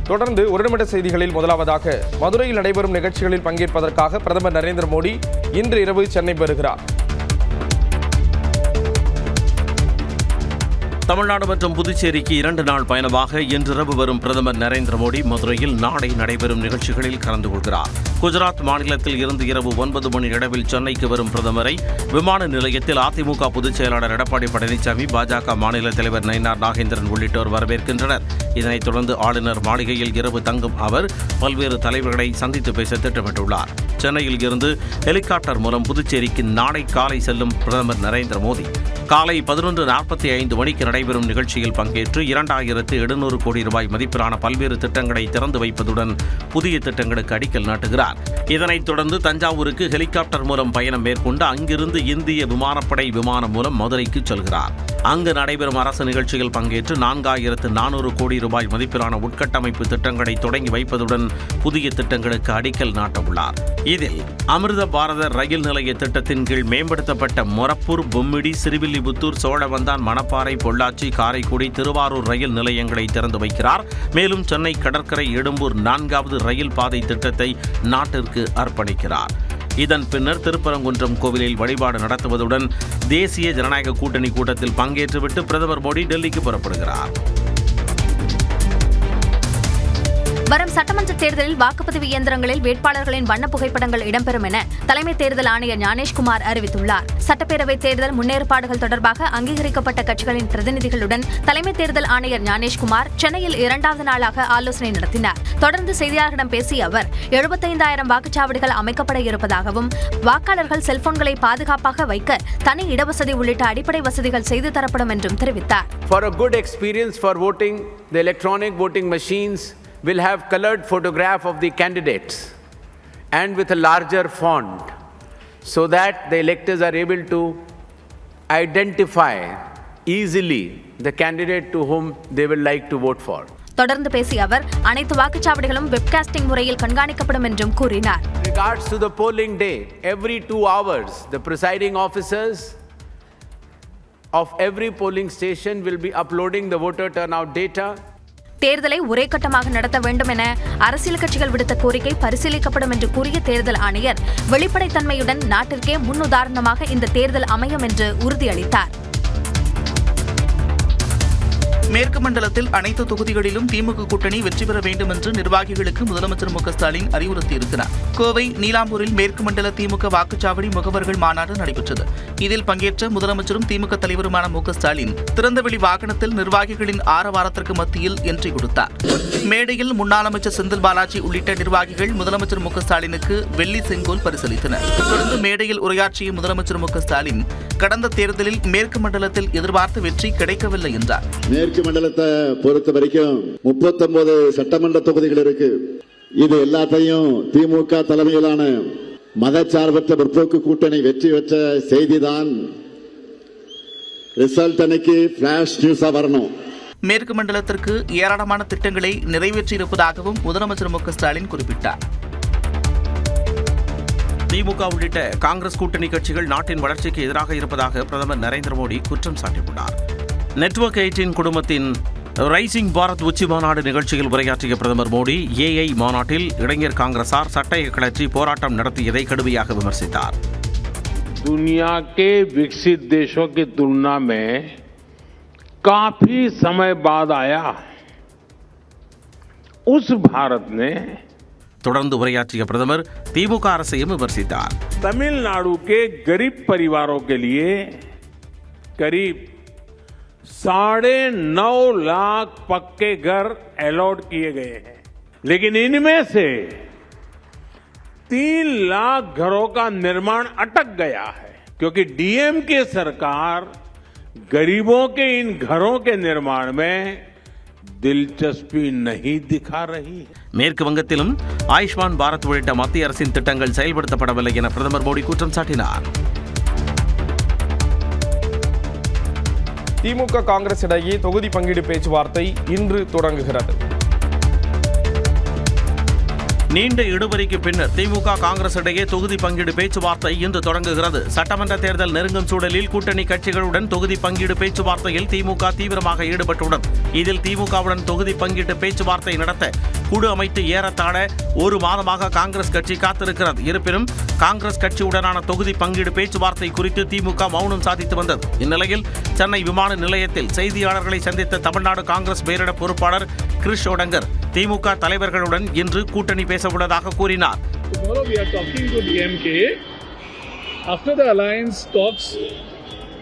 தொடர்ந்து ஒரு நிமிட செய்திகளில் முதலாவதாக மதுரையில் நடைபெறும் நிகழ்ச்சிகளில் பங்கேற்பதற்காக பிரதமர் நரேந்திர மோடி இன்று இரவு சென்னை வருகிறார். தமிழ்நாடு மற்றும் புதுச்சேரிக்கு 2 நாள் பயணமாக இன்றிரவு வரும் பிரதமர் நரேந்திர மோடி மதுரையில் நாளை நடைபெறும் நிகழ்ச்சிகளில் கலந்து கொள்கிறார். குஜராத் மாநிலத்தில் இருந்து இரவு 9 மணி அளவில் சென்னைக்கு வரும் பிரதமரை விமான நிலையத்தில் அதிமுக பொதுச் செயலாளர் எடப்பாடி பழனிசாமி, பாஜக மாநில தலைவர் நயினார் நாகேந்திரன் உள்ளிட்டோர் வரவேற்கின்றனர். இதனைத் தொடர்ந்து ஆளுநர் மாளிகையில் இரவு தங்கும் அவர் பல்வேறு தலைவர்களை சந்தித்து பேச திட்டமிட்டுள்ளார். சென்னையில் இருந்து ஹெலிகாப்டர் மூலம் புதுச்சேரிக்கு நாளை காலை செல்லும் பிரதமர் நரேந்திர மோடி காலை 11:45 மணிக்கு நடைபெறும் நிகழ்ச்சியில் பங்கேற்று 2700 கோடி ரூபாய் மதிப்பிலான பல்வேறு திட்டங்களை திறந்து வைப்பதுடன் புதிய திட்டங்களுக்கு அடிக்கல் நாட்டுகிறார். இதனைத் தொடர்ந்து தஞ்சாவூருக்கு ஹெலிகாப்டர் மூலம் பயணம் மேற்கொண்டு அங்கிருந்து இந்திய விமானப்படை விமானம் மூலம் மதுரைக்கு செல்கிறார். அங்கு நடைபெறும் அரசு நிகழ்ச்சியில் பங்கேற்று 4400 கோடி ரூபாய் மதிப்பிலான உட்கட்டமைப்பு திட்டங்களை தொடங்கி வைப்பதுடன் புதிய திட்டங்களுக்கு அடிக்கல் நாட்டவுள்ளார். இதில் அமிர்த பாரத ரயில் நிலைய திட்டத்தின் கீழ் மேம்படுத்தப்பட்ட மொரப்பூர், பொம்மிடி, சிறுவில்லிபுத்தூர், சோழவந்தான், மணப்பாறை, பொள்ளாச்சி, காரைக்குடி, திருவாரூர் ரயில் நிலையங்களை திறந்து வைக்கிறார். மேலும் சென்னை கடற்கரை எழும்பூர் 4வது ரயில் பாதை திட்டத்தை நாட்டிற்கு அர்ப்பணிக்கிறார். இதன் பின்னர் திருப்பரங்குன்றம் கோவிலில் வழிபாடு நடத்துவதுடன் தேசிய ஜனநாயக கூட்டணி கூட்டத்தில் பங்கேற்றுவிட்டு பிரதமர் மோடி டெல்லிக்கு புறப்படுகிறார். வரும் சட்டமன்ற தேர்தலில் வாக்குப்பதிவு இயந்திரங்களில் வேட்பாளர்களின் வண்ண புகைப்படங்கள் இடம்பெறும் என தலைமை தேர்தல் ஆணையர் ஞானேஷ்குமார் அறிவித்துள்ளார். சட்டப்பேரவைத் தேர்தல் முன்னேற்பாடுகள் தொடர்பாக அங்கீகரிக்கப்பட்ட கட்சிகளின் பிரதிநிதிகளுடன் தலைமை தேர்தல் ஆணையர் ஞானேஷ்குமார் சென்னையில் 2வது நாளாக ஆலோசனை நடத்தினார். தொடர்ந்து செய்தியாளர்களிடம் பேசிய அவர் 75,000 வாக்குச்சாவடிகள் அமைக்கப்பட இருப்பதாகவும் வாக்காளர்கள் செல்போன்களை பாதுகாப்பாக வைக்க தனி இடவசதி உள்ளிட்ட அடிப்படை வசதிகள் செய்து தரப்படும் என்றும் தெரிவித்தார். For a good experience for voting, the electronic voting machines will have colored photograph of the candidates and with a larger font so that the electors are able to identify easily the candidate to whom they will like to vote for. தொடர்ந்து பேசிய அவர் அனைத்து வாக்குச்சாவடிகளும் webcasting முறையில் கண்காணிக்கப்படும் என்றும் கூறினார். In regards to the polling day, every 2 hours the presiding officers of every polling station will be uploading the voter turnout data. தேர்தலை ஒரே கட்டமாக நடத்த வேண்டும் என அரசியல் கட்சிகள் விடுத்த கோரிக்கை பரிசீலிக்கப்படும் என்று கூறிய தேர்தல் ஆணையர் வெளிப்படைத்தன்மையுடன் நாட்டிற்கே முன்னுதாரணமாக இந்த தேர்தல் அமையும் என்று உறுதியளித்தார். மேற்கு மண்டலத்தில் அனைத்து தொகுதிகளிலும் திமுக கூட்டணி வெற்றி பெற வேண்டும் என்று நிர்வாகிகளுக்கு முதலமைச்சர் மு க ஸ்டாலின் அறிவுறுத்தியிருக்கிறார். கோவை நீலாம்பூரில் மேற்கு மண்டல திமுக வாக்குச்சாவடி முகவர்கள் மாநாடு நடைபெற்றது. இதில் பங்கேற்ற முதலமைச்சரும் திமுக தலைவருமான மு க ஸ்டாலின் திறந்தவெளி வாகனத்தில் நிர்வாகிகளின் ஆரவாரத்திற்கு மத்தியில் என்ட்ரி கொடுத்தார். மேடையில் முன்னாள் அமைச்சர் செந்தில் பாலாஜி உள்ளிட்ட நிர்வாகிகள் முதலமைச்சர் மு க ஸ்டாலினுக்கு வெள்ளி செங்கோல் பரிசளித்தனர். தொடர்ந்து மேடையில் உரையாற்றிய முதலமைச்சர் மு க ஸ்டாலின் கடந்த தேர்தலில் மேற்கு மண்டலத்தில் எதிர்பார்த்த வெற்றி கிடைக்கவில்லை என்றார். மேற்கு மண்டலத்தை பொறுத்த வரைக்கும் 39 சட்டமன்ற தொகுதிகள் இருக்கு. இது எல்லாத்தையும் திமுக தலைமையிலான மதச்சார்பற்ற முற்போக்கு கூட்டணி வெற்றி பெற்ற செய்திதான். ரிசல்ட் அன்னைக்கு பிளாஷ் நியூஸா வரணும். மேற்கு மண்டலத்திற்கு ஏராளமான திட்டங்களை நிறைவேற்றியிருப்பதாகவும் முதலமைச்சர் மு க ஸ்டாலின் குறிப்பிட்டார். திமுக உள்ளிட்ட காங்கிரஸ் கூட்டணி கட்சிகள் நாட்டின் வளர்ச்சிக்கு எதிராக இருப்பதாக பிரதமர் நரேந்திர மோடி குற்றம் சாட்டியுள்ளார். நெட்வொர்க் 18 குழுமத்தின் ரைசிங் பாரத் உச்சி மாநாடு நிகழ்ச்சியில் உரையாற்றிய பிரதமர் மோடி ஏஐ மாநாட்டில் இளைஞர் காங்கிரசார் சட்டையை கழற்றி போராட்டம் நடத்தியதை கடுமையாக விமர்சித்தார். दुनिया के विकसित देशों की तुलना में काफी समय बाद आया उस भारत ने தொடர்ந்து உரையாற்றிய பிரதமர் திமுக அரசையும் விமர்சித்தார். तमिलनाडु के गरीब परिवारों के लिए करीब 9.5 लाख पक्के घर अलॉट किए गए हैं, लेकिन इनमें से 3 लाख घरों का निर्माण अटक गया है क्योंकि डीएमके सरकार गरीबों के इन घरों के निर्माण में दिलचस्पी नहीं दिखा रही है. மேற்கு வங்கத்திலும் ஆயுஷ்மான் பாரத் உள்ளிட்ட மத்திய அரசின் திட்டங்கள் செயல்படுத்தப்படவில்லை என பிரதமர் மோடி குற்றம் சாட்டினார். திமுக காங்கிரஸ் இடையே தொகுதி பங்கீடு பேச்சுவார்த்தை இன்று தொடங்குகிறது. நீண்ட இழுபறிக்கு பின்னர் திமுக காங்கிரஸ் இடையே தொகுதி பங்கீடு பேச்சுவார்த்தை இன்று தொடங்குகிறது. சட்டமன்ற தேர்தல் நெருங்கும் சூழலில் கூட்டணி கட்சிகளுடன் தொகுதி பங்கீடு பேச்சுவார்த்தையில் திமுக தீவிரமாக ஈடுபட்டுள்ளது. இதில் திமுகவுடன் தொகுதி பங்கீட்டு பேச்சுவார்த்தை நடத்த குழு அமைத்து ஏறத்தாழ ஒரு மாதமாக காங்கிரஸ் கட்சி காத்திருக்கிறது. இருப்பினும் காங்கிரஸ் கட்சியுடனான தொகுதி பங்கீடு பேச்சுவார்த்தை குறித்து திமுக மௌனம் சாதித்து வந்தது. இந்நிலையில் சென்னை விமான நிலையத்தில் செய்தியாளர்களை சந்தித்த தமிழ்நாடு காங்கிரஸ் பேரிட பொறுப்பாளர் கிரிஷ் ஷோடங்கர் திமுக தலைவர்களுடன் இன்று கூட்டணி பேசவுள்ளதாக கூறினார். Tomorrow we are talking to DMK. After the alliance talks,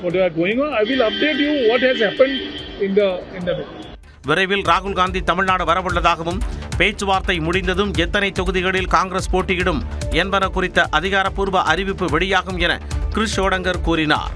what are going on, I will update you what has happened in the விரைவில் ராகுல் காந்தி தமிழ்நாடு வரவுள்ளதாகவும் பேச்சுவார்த்தை முடிந்ததும் எத்தனை தொகுதிகளில் காங்கிரஸ் போட்டியிடும் என்பன குறித்த அதிகாரப்பூர்வ அறிவிப்பு வெளியாகும் என கிரிஷ் ஷோடங்கர் கூறினார்.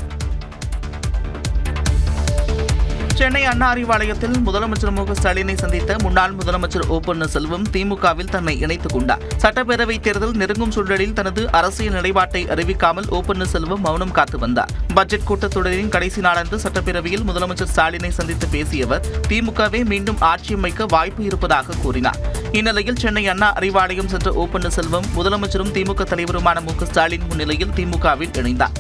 சென்னை அண்ணா அறிவாலயத்தில் முதலமைச்சர் மு க ஸ்டாலினை சந்தித்த முன்னாள் முதலமைச்சர் ஓ பன்னீர்செல்வம் திமுகவில் தன்னை இணைத்துக் கொண்டார். சட்டப்பேரவைத் தேர்தல் நெருங்கும் சூழலில் தனது அரசியல் நிலைப்பாட்டை அறிவிக்காமல் ஓ பன்னீர்செல்வம் மௌனம் காத்து வந்தார். பட்ஜெட் கூட்டத்தொடரின் கடைசி நாளன்று சட்டப்பேரவையில் முதலமைச்சர் ஸ்டாலினை சந்தித்து பேசிய அவர் திமுகவை மீண்டும் ஆட்சியமைக்க வாய்ப்பு இருப்பதாக கூறினார். இந்நிலையில் சென்னை அண்ணா அறிவாலயம் சென்ற ஓ பன்னீர்செல்வம் முதலமைச்சரும் திமுக தலைவருமான மு க ஸ்டாலின் முன்னிலையில் திமுகவில் இணைந்தார்.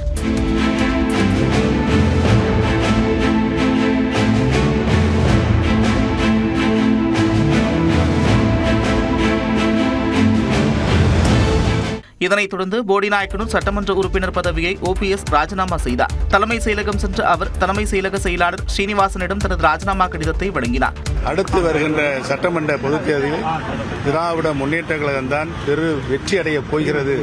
இதனைத் தொடர்ந்து போடிநாயக்கனூர் சட்டமன்ற உறுப்பினர் பதவியை OPS ராஜினாமா செய்தார். தலைமை செயலகம் சென்ற அவர் தலைமை செயலக செயலாளர் ஸ்ரீனிவாசனிடம் தனது ராஜினாமா கடிதத்தை வழங்கினார். அடுத்து வருகின்ற சட்டமன்ற பொதுத் தேர்தலில் திராவிட முன்னேற்ற கழகம் தான் வெற்றி அடையப் போகிறது,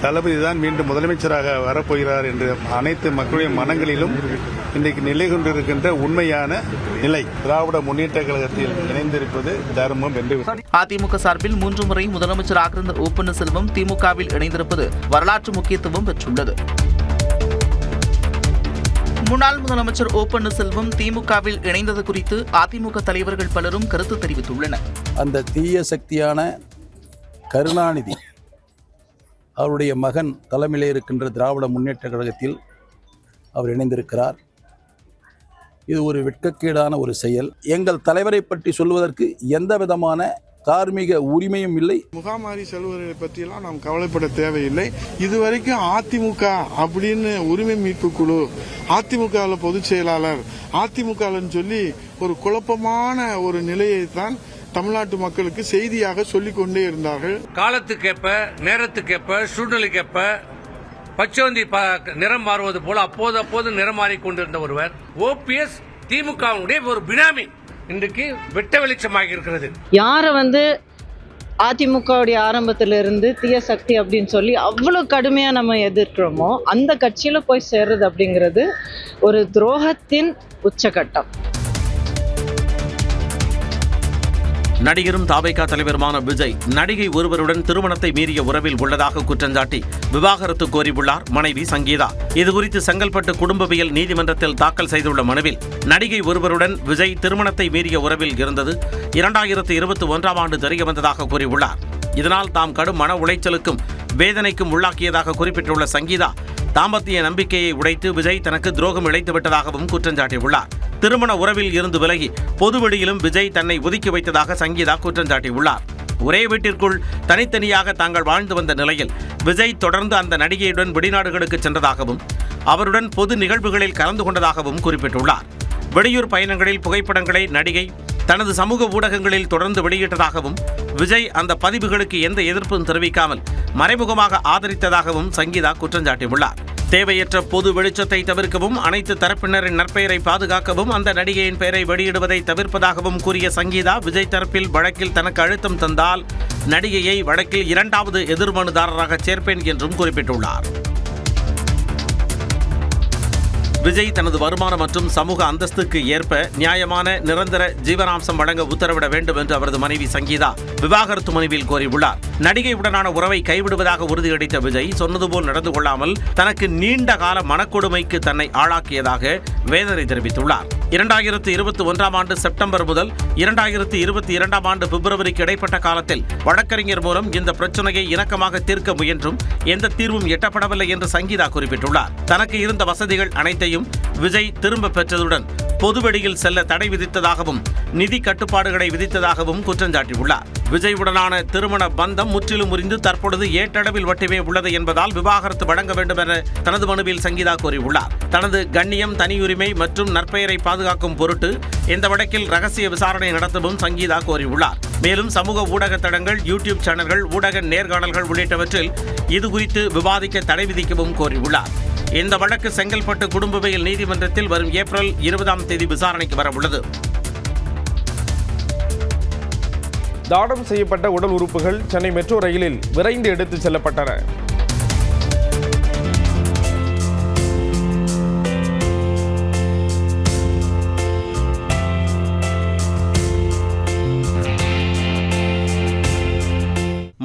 தளபதி தான் மீண்டும் முதலமைச்சராக வரப்போகிறார் என்று அனைத்து மக்களுடைய மனங்களிலும் இன்றைக்கு நிலை கொண்டிருக்கின்ற உண்மையான நிலை. திராவிட முன்னேற்ற கழகத்தில் இணைந்திருப்பது தர்மம் என்று. அதிமுக சார்பில் 3 முறை முதலமைச்சராக இருந்த ஓ பன்னீர்செல்வம் திமுகவில் இணைந்திருப்பது வரலாற்று முக்கியத்துவம் பெற்றுள்ளது. முன்னாள் முதலமைச்சர் ஓ பன்னீர்செல்வம் திமுகவில் இணைந்தது குறித்து அதிமுக தலைவர்கள் பலரும் கருத்து தெரிவித்துள்ளனர். அந்த தீய சக்தியான கருணாநிதி அவருடைய மகன் தலைமையிலே இருக்கின்ற திராவிட முன்னேற்ற கழகத்தில் அவர் இணைந்திருக்கிறார். இது ஒரு வெட்கக்கேடான ஒரு செயல். எங்கள் தலைவரை பற்றி சொல்வதற்கு எந்த விதமான தார்மீக உரிமையும் இல்லை. முகாமாரி செல்வர்களை பற்றியெல்லாம் நாம் கவலைப்பட தேவையில்லை. இதுவரைக்கும் அதிமுக அப்படின்னு உரிமை மீட்பு குழு, அதிமுகவில் பொதுச் செயலாளர், அதிமுகன்னு சொல்லி ஒரு குழப்பமான ஒரு நிலையை தான் தமிழ்நாட்டு மக்களுக்கு செய்தியாக சொல்லிக் கொண்டே இருந்தார்கள். காலத்துக்கேற்ப, நேரத்துக்கேற்ப, சூழ்நிலைக்கேற்ப பச்சோந்தி நிறம் மாறுவது போல அப்போது நிறம் மாறிக்கொண்டிருந்த ஒருவர் OPS திமுகவுடைய ஒரு பினாமி இன்றைக்கு வெட்ட வெளிச்சமாக இருக்கிறது. யாரை அதிமுகவுடைய ஆரம்பத்திலிருந்து தீய சக்தி அப்படின்னு சொல்லி அவ்வளவு கடுமையா நம்ம எதிர்க்கிறோமோ அந்த கட்சியில போய் சேர்றது அப்படிங்கிறது ஒரு துரோகத்தின் உச்சகட்டம். நடிகரும் தாவேகா தலைவருமான விஜய் நடிகை ஒருவருடன் திருமணத்தை மீறிய உறவில் உள்ளதாக குற்றஞ்சாட்டி விவாகரத்து கோரியுள்ளார் மனைவி சங்கீதா. இதுகுறித்து செங்கல்பட்டு குடும்பவியல் நீதிமன்றத்தில் தாக்கல் செய்துள்ள மனுவில் நடிகை ஒருவருடன் விஜய் திருமணத்தை மீறிய உறவில் இருந்தது 2021ஆம் ஆண்டு தெரிய வந்ததாக கூறியுள்ளார். இதனால் தாம் கடும் மன உளைச்சலுக்கும் வேதனைக்கும் உள்ளாக்கியதாக குறிப்பிட்டுள்ள சங்கீதா, தாம்பத்திய நம்பிக்கையை உடைத்து விஜய் தனக்கு துரோகம் இழைத்துவிட்டதாகவும் குற்றஞ்சாட்டியுள்ளார். திருமண உறவில் இருந்து விலகி பொதுவெளியிலும் விஜய் தன்னை ஒதுக்கி வைத்ததாக சங்கீதா குற்றஞ்சாட்டியுள்ளார். ஒரே வீட்டிற்குள் தனித்தனியாக தாங்கள் வாழ்ந்து வந்த நிலையில் விஜய் தொடர்ந்து அந்த நடிகையுடன் வெளிநாடுகளுக்கு சென்றதாகவும் அவருடன் பொது நிகழ்வுகளில் கலந்து கொண்டதாகவும் குறிப்பிட்டுள்ளார். வெளியூர் பயணங்களில் புகைப்படங்களை நடிகை தனது சமூக ஊடகங்களில் தொடர்ந்து வெளியிட்டதாகவும் விஜய் அந்த பதிவுகளுக்கு எந்த எதிர்ப்பும் தெரிவிக்காமல் மறைமுகமாக ஆதரித்ததாகவும் சங்கீதா குற்றஞ்சாட்டியுள்ளார். தேவையற்ற பொது வெளிச்சத்தை தவிர்க்கவும் அனைத்து தரப்பினரின் நற்பெயரை பாதுகாக்கவும் அந்த நடிகையின் பெயரை வெளியிடுவதை தவிர்ப்பதாகவும் கூறிய சங்கீதா, விஜய் தரப்பில் வழக்கில் தனக்கு அழுத்தம் தந்தால் நடிகையை வழக்கில் 2வது எதிர்மனுதாரராக சேர்ப்பேன் என்றும் குறிப்பிட்டுள்ளார். விஜய் தனது வருமானம் மற்றும் சமூக அந்தஸ்துக்கு ஏற்ப நியாயமான நிரந்தர ஜீவனாம்சம் வழங்க உத்தரவிட வேண்டும் என்று அவரது மனைவி சங்கீதா விவாகரத்து மனுவில் கோரியுள்ளார். நடிகையுடனான உறவை கைவிடுவதாக உறுதியளித்த விஜய் சொன்னது போல் நடந்து கொள்ளாமல் தனக்கு நீண்ட கால மனக்கொடுமைக்கு தன்னை ஆளாக்கியதாக வேதனை தெரிவித்துள்ளார். 2021ஆம் ஆண்டு செப்டம்பர் முதல் 2022ஆம் ஆண்டு பிப்ரவரிக்கு இடைப்பட்ட காலத்தில் வழக்கறிஞர் மூலம் இந்த பிரச்சனையை இணக்கமாக தீர்க்க முயன்றும் எந்த தீர்வும் எட்டப்படவில்லை என்று சங்கீதா குறிப்பிட்டுள்ளார். தனக்கு இருந்த வசதிகள் அனைத்தையும் விஜய் திரும்ப பெற்றதுடன் பொதுவெளியில் செல்ல தடை விதித்ததாகவும் நிதி கட்டுப்பாடுகளை விதித்ததாகவும் குற்றஞ்சாட்டியுள்ளார். விஜயுடனான திருமண பந்தம் முற்றிலும் முறிந்து தற்பொழுது ஏட்டளவில் மட்டுமே உள்ளது என்பதால் விவாகரத்து வழங்க வேண்டும் என தனது மனுவில் சங்கீதா கோரியுள்ளார். தனது கண்ணியம், தனியுரிமை மற்றும் நற்பெயரை பாதுகாக்கும் பொருட்டு இந்த வழக்கில் ரகசிய விசாரணை நடத்தவும் சங்கீதா கோரியுள்ளார். மேலும் சமூக ஊடக தளங்கள், யூடியூப் சேனல்கள், ஊடக நேர்காணல்கள் உள்ளிட்டவற்றில் இதுகுறித்து விவாதிக்க தடை விதிக்கவும் கோரியுள்ளார். இந்த வழக்கு செங்கல்பட்டு குடும்பவியல் நீதிமன்றத்தில் வரும் ஏப்ரல் 20 விசாரணைக்கு வரவுள்ளது. தானம் செய்யப்பட்ட உடல் உறுப்புகள் சென்னை மெட்ரோ ரயிலில் விரைந்து எடுத்துச் செல்லப்பட்டன.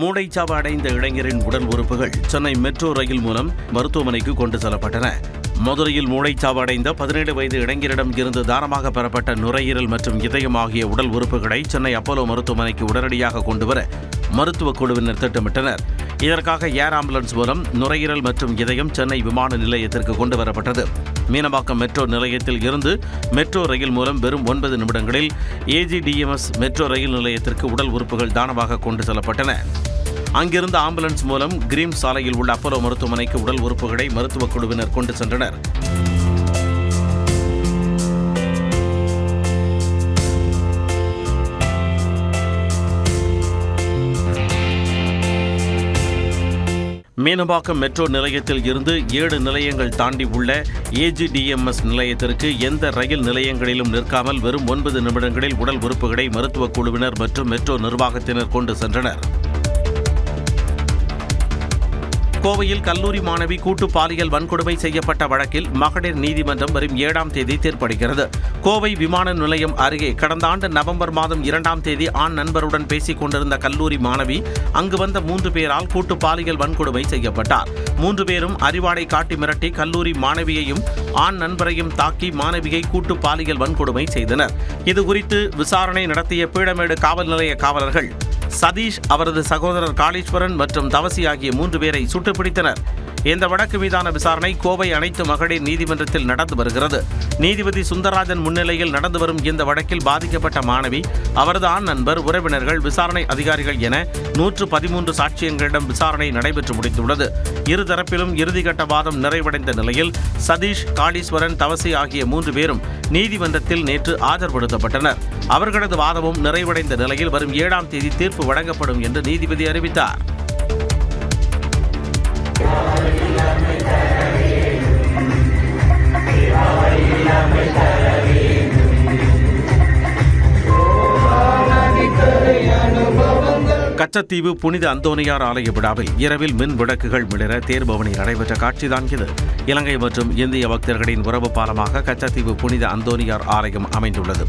மூளைச்சாவு அடைந்த இளைஞரின் உடல் உறுப்புகள் சென்னை மெட்ரோ ரயில் மூலம் மருத்துவமனைக்கு கொண்டு செல்லப்பட்டன. மதுரையில் மூளைச்சாவு அடைந்த 17 வயது இளைஞரிடம் இருந்து தானமாக பெறப்பட்ட நுரையீரல் மற்றும் இதயம் ஆகிய உடல் உறுப்புகளை சென்னை அப்போலோ மருத்துவமனைக்கு உடனடியாக கொண்டுவர மருத்துவக் குழுவினர் திட்டமிட்டனர். இதற்காக ஏர் ஆம்புலன்ஸ் மூலம் நுரையீரல் மற்றும் இதயம் சென்னை விமான நிலையத்திற்கு கொண்டு வரப்பட்டது. மீனம்பாக்கம் மெட்ரோ நிலையத்தில் இருந்து மெட்ரோ ரயில் மூலம் வெறும் 9 நிமிடங்களில் AGDMS மெட்ரோ ரயில் நிலையத்திற்கு உடல் உறுப்புகள் தானமாக கொண்டு செல்லப்பட்டன. அங்கிருந்து ஆம்புலன்ஸ் மூலம் கிரீம் சாலையில் உள்ள அப்போலோ மருத்துவமனைக்கு உடல் உறுப்புகளை மருத்துவக் குழுவினர் கொண்டு சென்றனர். மீனம்பாக்கம் மெட்ரோ நிலையத்தில் இருந்து 7 நிலையங்கள் தாண்டி உள்ள AGDMS நிலையத்திற்கு எந்த ரயில் நிலையங்களிலும் நிற்காமல் வெறும் 9 நிமிடங்களில் உடல் உறுப்புகளை மருத்துவக் குழுவினர் மற்றும் மெட்ரோ நிர்வாகத்தினர் கொண்டு சென்றனர். கோவையில் கல்லூரி மாணவி கூட்டு பாலியல் வன்கொடுமை செய்யப்பட்ட வழக்கில் மகளிர் நீதிமன்றம் வரும் 7ஆம் தேதி தீர்ப்பளிக்கிறது. கோவை விமான நிலையம் அருகே கடந்த ஆண்டு நவம்பர் மாதம் 2ஆம் தேதி ஆண் நண்பருடன் பேசிக் கொண்டிருந்த கல்லூரி மாணவி அங்கு வந்த 3 பேரால் கூட்டு பாலியல் வன்கொடுமை செய்யப்பட்டார். 3 பேரும் அறிவாளை காட்டி மிரட்டி கல்லூரி மாணவியையும் ஆண் நண்பரையும் தாக்கி மாணவியை கூட்டு பாலியல் வன்கொடுமை செய்தனர். இதுகுறித்து விசாரணை நடத்திய பீளமேடு காவல் நிலைய காவலர்கள் சதீஷ், அவரது சகோதரர் காளீஸ்வரன் மற்றும் தவசி ஆகிய 3 பேரை சுட்டுப்பிடித்தனர். இந்த வழக்கு மீதான விசாரணை கோவை அனைத்து மகளிர் நீதிமன்றத்தில் நடந்து வருகிறது. நீதிபதி சுந்தரராஜன் முன்னிலையில் நடந்து வரும் இந்த வழக்கில் பாதிக்கப்பட்ட மாணவி, அவரது ஆண் நண்பர், உறவினர்கள், விசாரணை அதிகாரிகள் என 113 சாட்சியங்களிடம் விசாரணை நடைபெற்று முடித்துள்ளது. இருதரப்பிலும் இறுதிக்கட்ட வாதம் நிறைவடைந்த நிலையில் சதீஷ், காளீஸ்வரன், தவசி ஆகிய 3 பேரும் நீதிமன்றத்தில் நேற்று ஆஜர்படுத்தப்பட்டனர். அவர்களது வாதமும் நிறைவடைந்த நிலையில் வரும் 7ஆம் தேதி தீர்ப்பு வழங்கப்படும் என்று நீதிபதி அறிவித்தார். கச்சத்தீவு புனித அந்தோனியார் ஆலய விழாவில் இரவில் மின் விளக்குகள் மிளிர தேர்பவனி நடைபெற்ற காட்சிதான் இது. இலங்கை மற்றும் இந்திய பக்தர்களின் உறவு பாலமாக கச்சத்தீவு புனித அந்தோனியார் ஆலயம் அமைந்துள்ளது.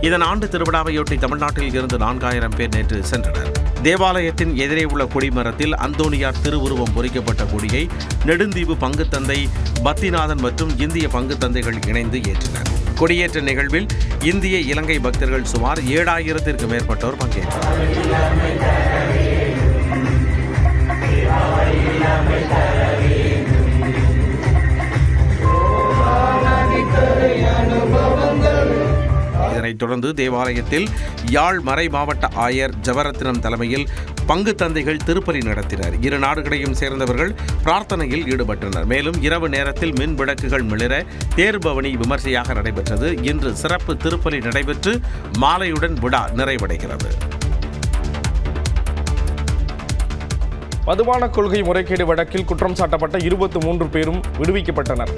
இதன் ஆண்டு திருவிழாவையொட்டி தமிழ்நாட்டில் இருந்து 4000 பேர் நேற்று சென்றனர். தேவாலயத்தின் எதிரே உள்ள கொடிமரத்தில் அந்தோனியார் திருவுருவம் பொறிக்கப்பட்ட கொடியை நெடுந்தீவு பங்குத்தந்தை பத்திநாதன் மற்றும் இந்திய பங்குத்தந்தைகள் இணைந்து ஏற்றினர். கொடியேற்ற நிகழ்வில் இந்திய, இலங்கை பக்தர்கள் சுமார் 7000த்திற்கும் மேற்பட்டோர் பங்கேற்றனர். இதனைத் தொடர்ந்து தேவாலயத்தில் யாழ் மறை மாவட்ட ஆயர் ஜவரத்தினம் தலைமையில் பங்கு தந்தைகள் திருப்பலி நடத்தினர். இரு நாடுகளையும் சேர்ந்தவர்கள் பிரார்த்தனையில் ஈடுபட்டனர். மேலும் இரவு நேரத்தில் மின் விளக்குகள் மிளிர தேர்பவனி விமர்சையாக நடைபெற்றது. இன்று சிறப்பு திருப்பலி நடைபெற்று மாலையுடன் விழா நிறைவடைகிறது. மதுபான கொள்கை முறைகேடு வழக்கில் குற்றம் சாட்டப்பட்ட 23 பேரும் விடுவிக்கப்பட்டனர்.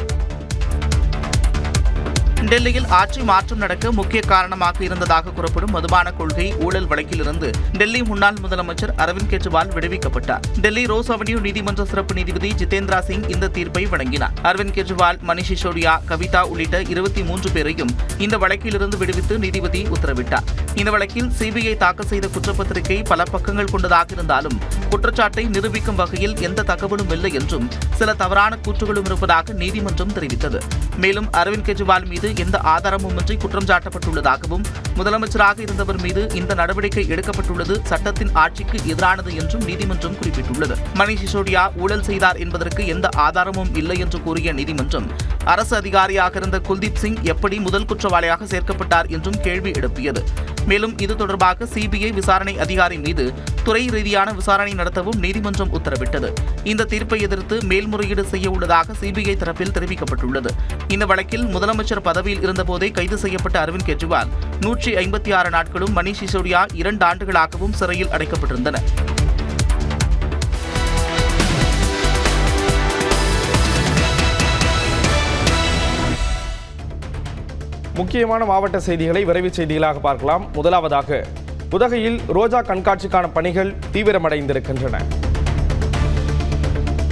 டெல்லியில் ஆட்சி மாற்றம் நடக்க முக்கிய காரணமாக இருந்ததாக கூறப்படும் மதுபான கொள்கை ஊழல் வழக்கிலிருந்து டெல்லி முன்னாள் முதலமைச்சர் அரவிந்த் கெஜ்ரிவால் விடுவிக்கப்பட்டார். டெல்லி ரோஸ் அவென்யூ நீதிமன்ற சிறப்பு நீதிபதி ஜிதேந்திரா சிங் இந்த தீர்ப்பை வழங்கினார். அரவிந்த் கெஜ்ரிவால், மணிஷ் சிசோடியா, கவிதா உள்ளிட்ட 23 பேரையும் இந்த வழக்கிலிருந்து விடுவித்து நீதிபதி உத்தரவிட்டார். இந்த வழக்கில் சிபிஐ தாக்கல் செய்த குற்றப்பத்திரிகை பல பக்கங்கள் கொண்டதாக இருந்தாலும் குற்றச்சாட்டை நிரூபிக்கும் வகையில் எந்த தகவலும் இல்லை என்றும் சில தவறான கூற்றுகளும் இருப்பதாக நீதிமன்றம் தெரிவித்தது. மேலும் அரவிந்த் கெஜ்ரிவால் மீது எந்த ஆதாரமுமின்றி குற்றம் சாட்டப்பட்டுள்ளதாகவும் முதலமைச்சராக இருந்தவர் மீது இந்த நடவடிக்கை எடுக்கப்பட்டுள்ளது சட்டத்தின் ஆட்சிக்கு எதிரானது என்றும் நீதிமன்றம் குறிப்பிட்டுள்ளது. மணீஷ் சிசோடியா ஊழல் செய்தார் என்பதற்கு எந்த ஆதாரமும் இல்லை என்று கூறிய நீதிமன்றம் அரசு அதிகாரியாக இருந்த குல்தீப் சிங் எப்படி முதல் குற்றவாளியாக சேர்க்கப்பட்டார் என்றும் கேள்வி எழுப்பியது. மேலும் இது தொடர்பாக சிபிஐ விசாரணை அதிகாரி மீது துறை ரீதியான விசாரணை நடத்தவும் நீதிமன்றம் உத்தரவிட்டது. இந்த தீர்ப்பை எதிர்த்து மேல்முறையீடு செய்ய உள்ளதாக சிபிஐ தரப்பில் தெரிவிக்கப்பட்டுள்ளது. இந்த வழக்கில் முதலமைச்சர் பதவியில் இருந்தபோதே கைது செய்யப்பட்ட அரவிந்த் கெஜ்ரிவால் 156 நாட்களும் மணீஷ் சிசோடியா 2 ஆண்டுகளாகவும் சிறையில் அடைக்கப்பட்டிருந்தனர். முக்கியமான மாவட்ட செய்திகளை விரைவு செய்திகளாக பார்க்கலாம். முதலாவதாக உதகையில் ரோஜா கண்காட்சிக்கான பணிகள் தீவிரமடைந்திருக்கின்றன.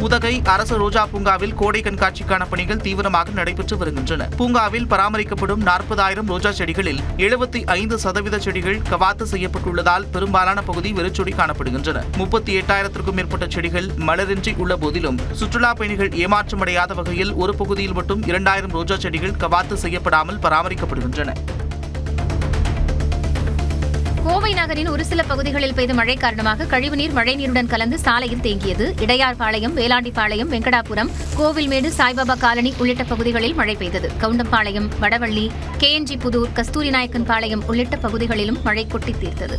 உதகை அரசு ரோஜா பூங்காவில் கோடை கண்காட்சிக்கான பணிகள் தீவிரமாக நடைபெற்று வருகின்றன. பூங்காவில் பராமரிக்கப்படும் 40,000 ரோஜா செடிகளில் 75% செடிகள் கவாத்து செய்யப்பட்டுள்ளதால் பெரும்பாலான பகுதி வெறிச்சொடி காணப்படுகின்றன. 38,000க்கும் மேற்பட்ட செடிகள் மலரின்றி உள்ள போதிலும் சுற்றுலா பயணிகள் ஏமாற்றமடையாத வகையில் ஒரு பகுதியில் மட்டும் 2,000 ரோஜா செடிகள் கவாத்து செய்யப்படாமல் பராமரிக்கப்படுகின்றன. கோவை நகரின் ஒரு சில பகுதிகளில் பெய்த மழை காரணமாக கழிவுநீர் மழைநீருடன் கலந்து சாலையில் தேங்கியது. இடையார்பாளையம், வேலாண்டிப்பாளையம், வெங்கடாபுரம், கோவில்மேடு, சாய்பாபா காலனி உள்ளிட்ட பகுதிகளில் மழை பெய்தது. கவுண்டம்பாளையம், வடவள்ளி, KNG புதூர், கஸ்தூரிநாயக்கன் பாளையம் உள்ளிட்ட பகுதிகளிலும் மழை கொட்டி தீர்த்தது.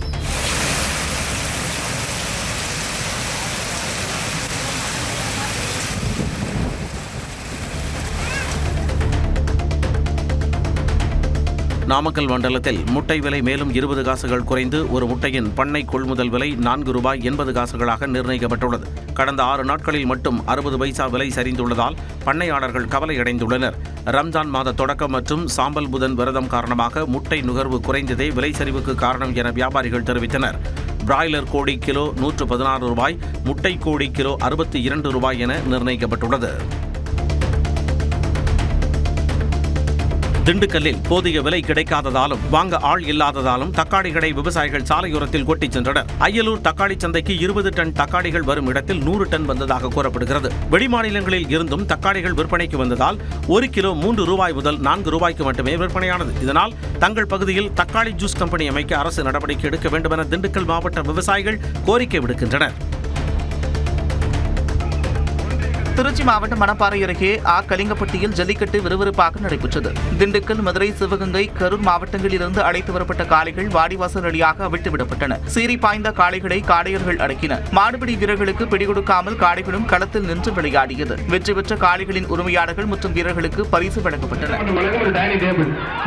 நாமக்கல் மண்டலத்தில் முட்டை விலை மேலும் 20 காசுகள் குறைந்து ஒரு முட்டையின் பண்ணை கொள்முதல் விலை ₹4.80 நிர்ணயிக்கப்பட்டுள்ளது. கடந்த 6 நாட்களில் மட்டும் 60 பைசா விலை சரிந்துள்ளதால் பண்ணையாளர்கள் கவலையடைந்துள்ளனர். ரம்ஜான் மாத தொடக்கம் மற்றும் சாம்பல் புதன் விரதம் காரணமாக முட்டை நுகர்வு குறைந்ததே விலை சரிவுக்கு காரணம் என வியாபாரிகள் தெரிவித்தனர். பிராய்லர் கோழி கிலோ ₹116, முட்டை கோழி கிலோ ₹62 என நிர்ணயிக்கப்பட்டுள்ளது. திண்டுக்கல்லில் போதிய விலை கிடைக்காததாலும் வாங்க ஆள் இல்லாததாலும் தக்காளி கடை விவசாயிகள் சாலையோரத்தில் கொட்டிச் சென்றனர். அய்யலூர் தக்காளி சந்தைக்கு 20 டன் தக்காளிகள் வரும் இடத்தில் 100 டன் வந்ததாக கூறப்படுகிறது. வெளிமாநிலங்களில் இருந்தும் தக்காளிகள் விற்பனைக்கு வந்ததால் ஒரு கிலோ ₹3 முதல் ₹4 மட்டுமே விற்பனையானது. இதனால் தங்கள் பகுதியில் தக்காளி ஜூஸ் கம்பெனி அமைக்க அரசு நடவடிக்கை எடுக்க வேண்டும் என திண்டுக்கல் மாவட்ட விவசாயிகள் கோரிக்கை விடுக்கின்றனர். திருச்சி மாவட்டம் மணப்பாறை அருகே கலிங்கப்பட்டியில் ஜல்லிக்கட்டு விறுவிறுப்பாக நடைபெற்றது. திண்டுக்கல், மதுரை, சிவகங்கை, கரூர் மாவட்டங்களிலிருந்து அழைத்து வரப்பட்ட காளைகள் வாடிவாசல் வழியாக அவிழ்த்து விடப்பட்டன. சீறி பாய்ந்த காளைகளை காளையர்கள் அடக்கினர். மாடுபிடி வீரர்களுக்கு பிடிகொடுக்காமல் காளைகளும் களத்தில் நின்று விளையாடியது. வெற்றி பெற்ற காளைகளின் உரிமையாளர்கள் மற்றும் வீரர்களுக்கு பரிசு வழங்கப்பட்டன.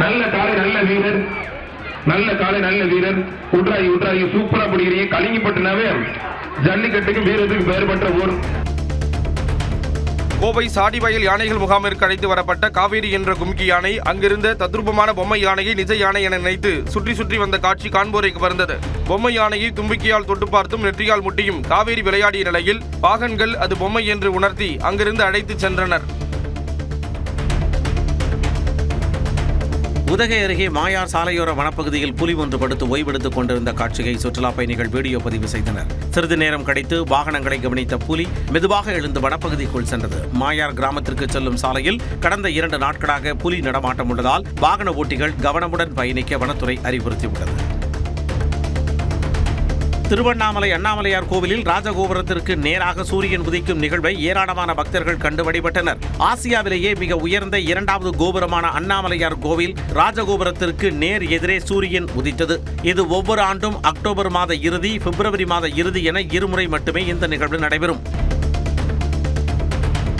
நல்ல காலை, நல்ல வீரர், உட்ராய் சூப்பரா பிடிக்கிறீங்க. கலிங்கப்பட்டினாவே ஜல்லிக்கட்டுக்கு வீரத்துக்கு வேறுபட்ட ஊர். கோவை சாடிவயல் யானைகள் முகாமிற்கு அழைத்து வரப்பட்ட காவேரி என்ற கும்கி யானை அங்கிருந்த தத்ரூபமான பொம்மை யானையை நிஜ யானை என நினைத்து சுற்றி சுற்றி வந்த காட்சி காண்போரை கவர்ந்தது. பொம்மை யானையை தும்பிக்கையால் தொட்டு பார்த்தும் நெற்றியால் முட்டியும் காவேரி விளையாடிய நிலையில் பாகன்கள் அது பொம்மை என்று உணர்த்தி அங்கிருந்து அழைத்து சென்றனர். உதகை அருகே மாயார் சாலையோர வனப்பகுதியில் புலி ஒன்று படுத்து ஓய்வெடுத்துக் கொண்டிருந்த காட்சியை சுற்றுலா பயணிகள் வீடியோ பதிவு செய்தனர். சிறிது நேரம் கழித்து வாகனங்களை கவனித்த புலி மெதுவாக எழுந்து வனப்பகுதிக்குள் சென்றது. மாயார் கிராமத்திற்கு செல்லும் சாலையில் கடந்த 2 நாட்களாக புலி நடமாட்டம் உள்ளதால் வாகன ஓட்டிகள் கவனமுடன் பயணிக்க வனத்துறை அறிவுறுத்தியுள்ளது. திருவண்ணாமலை அண்ணாமலையார் கோவிலில் ராஜகோபுரத்திற்கு நேராக சூரியன் உதிக்கும் நிகழ்வை ஏராளமான பக்தர்கள் கண்டு வழிபட்டனர். ஆசியாவிலேயே மிக உயர்ந்த 2வது கோபுரமான அண்ணாமலையார் கோவில் ராஜகோபுரத்திற்கு நேர் எதிரே சூரியன் உதித்தது. இது ஒவ்வொரு ஆண்டும் அக்டோபர் மாத இறுதி, பிப்ரவரி மாத இறுதி என 2 முறை மட்டுமே இந்த நிகழ்வு நடைபெறும்.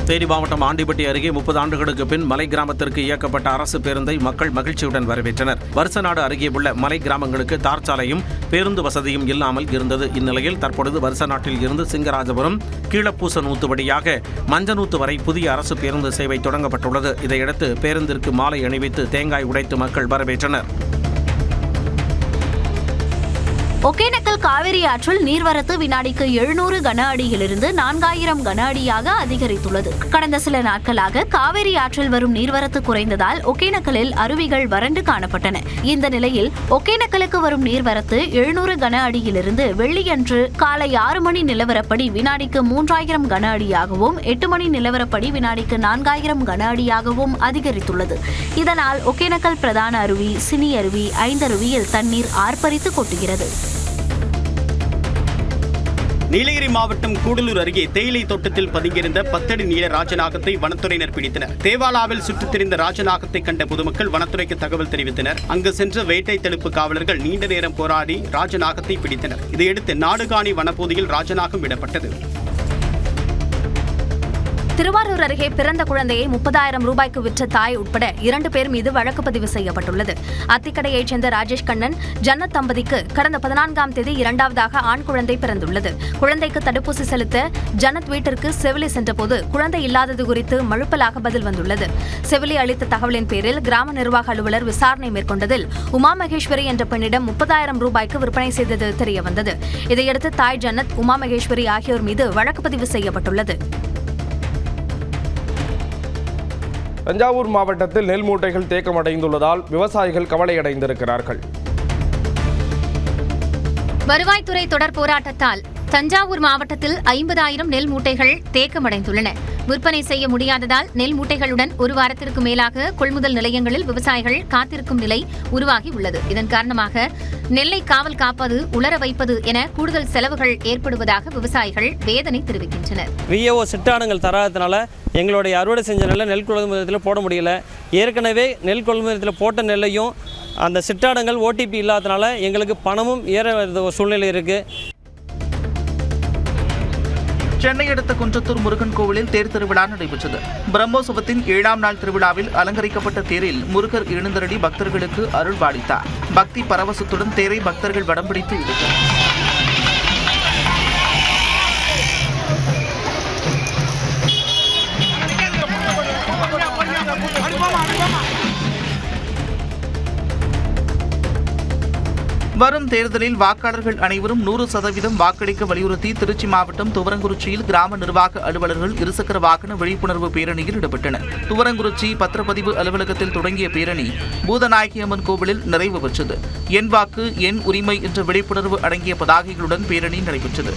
தேனி மாவட்டம் ஆண்டிப்பட்டி அருகே 30 ஆண்டுகளுக்கு பின் மலை கிராமத்திற்கு இயக்கப்பட்ட அரசு பேருந்தை மக்கள் மகிழ்ச்சியுடன் வரவேற்றனர். வருசநாடு அருகே உள்ள மலை கிராமங்களுக்கு தார் சாலையும் பேருந்து வசதியும் இல்லாமல் இருந்தது. இந்நிலையில் தற்பொழுது வருசநாட்டில் இருந்து சிங்கராஜபுரம், கீழப்பூசனூத்து வழியாக மஞ்சனூத்து வரை புதிய அரசு பேருந்து சேவை தொடங்கப்பட்டுள்ளது. இதையடுத்து பேருந்திற்கு மாலை அணிவித்து தேங்காய் உடைத்து மக்கள் வரவேற்றனர். ஒகேனக்கல் காவிரி ஆற்றில் நீர்வரத்து வினாடிக்கு 700 கன அடியிலிருந்து 4000 கன அடியாக அதிகரித்துள்ளது. கடந்த சில நாட்களாக காவிரி ஆற்றில் வரும் நீர்வரத்து குறைந்ததால் ஒகேனக்கலில் அருவிகள் வறண்டு காணப்பட்டன. இந்த நிலையில் ஒகேனக்கலுக்கு வரும் நீர்வரத்து 700 கன அடியிலிருந்து வெள்ளியன்று காலை 6 மணி நிலவரப்படி வினாடிக்கு 3000 கன அடியாகவும் 8 மணி நிலவரப்படி வினாடிக்கு 4000 கன அடியாகவும் அதிகரித்துள்ளது. இதனால் ஒகேனக்கல் பிரதான அருவி, சினி அருவி, ஐந்தருவியில் தண்ணீர் ஆர்ப்பரித்து கொட்டுகிறது. நீலகிரி மாவட்டம் கூடலூர் அருகே தேயிலை தோட்டத்தில் பதுங்கியிருந்த 10 அடி நீள ராஜநாகத்தை வனத்துறையினர் பிடித்தனர். தேவாலாவில் சுற்றித் திரிந்த ராஜநாகத்தை கண்ட பொதுமக்கள் வனத்துறைக்கு தகவல் தெரிவித்தனர். அங்கு சென்ற வேட்டை தடுப்பு காவலர்கள் நீண்ட நேரம் போராடி ராஜநாகத்தை பிடித்தனர். இதையடுத்து நாடுகாணி வனப்பகுதியில் ராஜநாகம் விடப்பட்டது. திருவாரூர் அருகே பிறந்த குழந்தையை 30,000 ரூபாய்க்கு விற்ற தாய் உட்பட 2 பேர் மீது வழக்கு பதிவு செய்யப்பட்டுள்ளது. அத்திக்கடையைச் சேர்ந்த ராஜேஷ் கண்ணன், ஜன்னத் தம்பதிக்கு கடந்த 14ஆம் தேதி 2வதாக ஆண் குழந்தை பிறந்துள்ளது. குழந்தைக்கு தடுப்பூசி செலுத்த ஜன்னத் வீட்டிற்கு செவிலி சென்றபோது குழந்தை இல்லாதது குறித்து மழுப்பலாக பதில் வந்துள்ளது. செவிலி அளித்த தகவலின் பேரில் கிராம நிர்வாக அலுவலர் விசாரணை மேற்கொண்டதில் உமா மகேஸ்வரி என்ற பெண்ணிடம் 30,000 ரூபாய்க்கு விற்பனை செய்தது தெரியவந்தது. இதையடுத்து தாய் ஜன்னத், உமா மகேஸ்வரி ஆகியோர் மீது வழக்கு பதிவு செய்யப்பட்டுள்ளது. தஞ்சாவூர் மாவட்டத்தில் நெல் மூட்டைகள் தேக்கமடைந்துள்ளதால் விவசாயிகள் கவலையடைந்திருக்கிறார்கள். வருவாய்த்துறை தொடர் போராட்டத்தால் தஞ்சாவூர் மாவட்டத்தில் 50,000 நெல் மூட்டைகள் தேக்கமடைந்துள்ளன. விற்பனை செய்ய முடியாததால் நெல் மூட்டைகளுடன் 1 வாரத்திற்கு மேலாக கொள்முதல் நிலையங்களில் விவசாயிகள் காத்திருக்கும் நிலை உருவாகி உள்ளது. இதன் காரணமாக நெல்லை காவல் காப்பது, உலர வைப்பது என கூடுதல் செலவுகள் ஏற்படுவதாக விவசாயிகள் வேதனை தெரிவிக்கின்றனர். விஏஓ சிட்டாடங்கள் தராதனால எங்களுடைய அறுவடை செஞ்ச நெல்லை நெல் கொள்முதலத்தில் போட முடியல. ஏற்கனவே நெல் கொள்முதலத்தில் போட்ட நெல்லையும் அந்த சிட்டாடங்கள் ஓடிபி இல்லாதனால எங்களுக்கு பணமும் ஏற சூழ்நிலை இருக்குது. சென்னை அடுத்த குன்றத்தூர் முருகன் கோவிலில் தேர் திருவிழா நடைபெற்றது. பிரம்மோற்சவத்தின் 7ஆம் நாள் திருவிழாவில் அலங்கரிக்கப்பட்ட தேரில் முருகர் எழுந்தருளி பக்தர்களுக்கு அருள் பாலித்தார். பக்தி பரவசத்துடன் தேரை பக்தர்கள் வடம் பிடித்து இழுத்தனர். வரும் தேர்தலில் வாக்காளர்கள் அனைவரும் 100% வாக்களிக்க வலியுறுத்தி திருச்சி மாவட்டம் துவரங்குறிச்சியில் கிராம நிர்வாக அலுவலர்கள் இருசக்கர வாகன விழிப்புணர்வு பேரணியில் ஈடுபட்டனர். துவரங்குறிச்சி பத்திரப்பதிவு அலுவலகத்தில் தொடங்கிய பேரணி பூதநாயகி அம்மன் கோவிலில் நிறைவு பெற்றது. என் வாக்கு என் உரிமை என்ற விழிப்புணர்வு அடங்கிய பதாகைகளுடன் பேரணி நடைபெற்றது.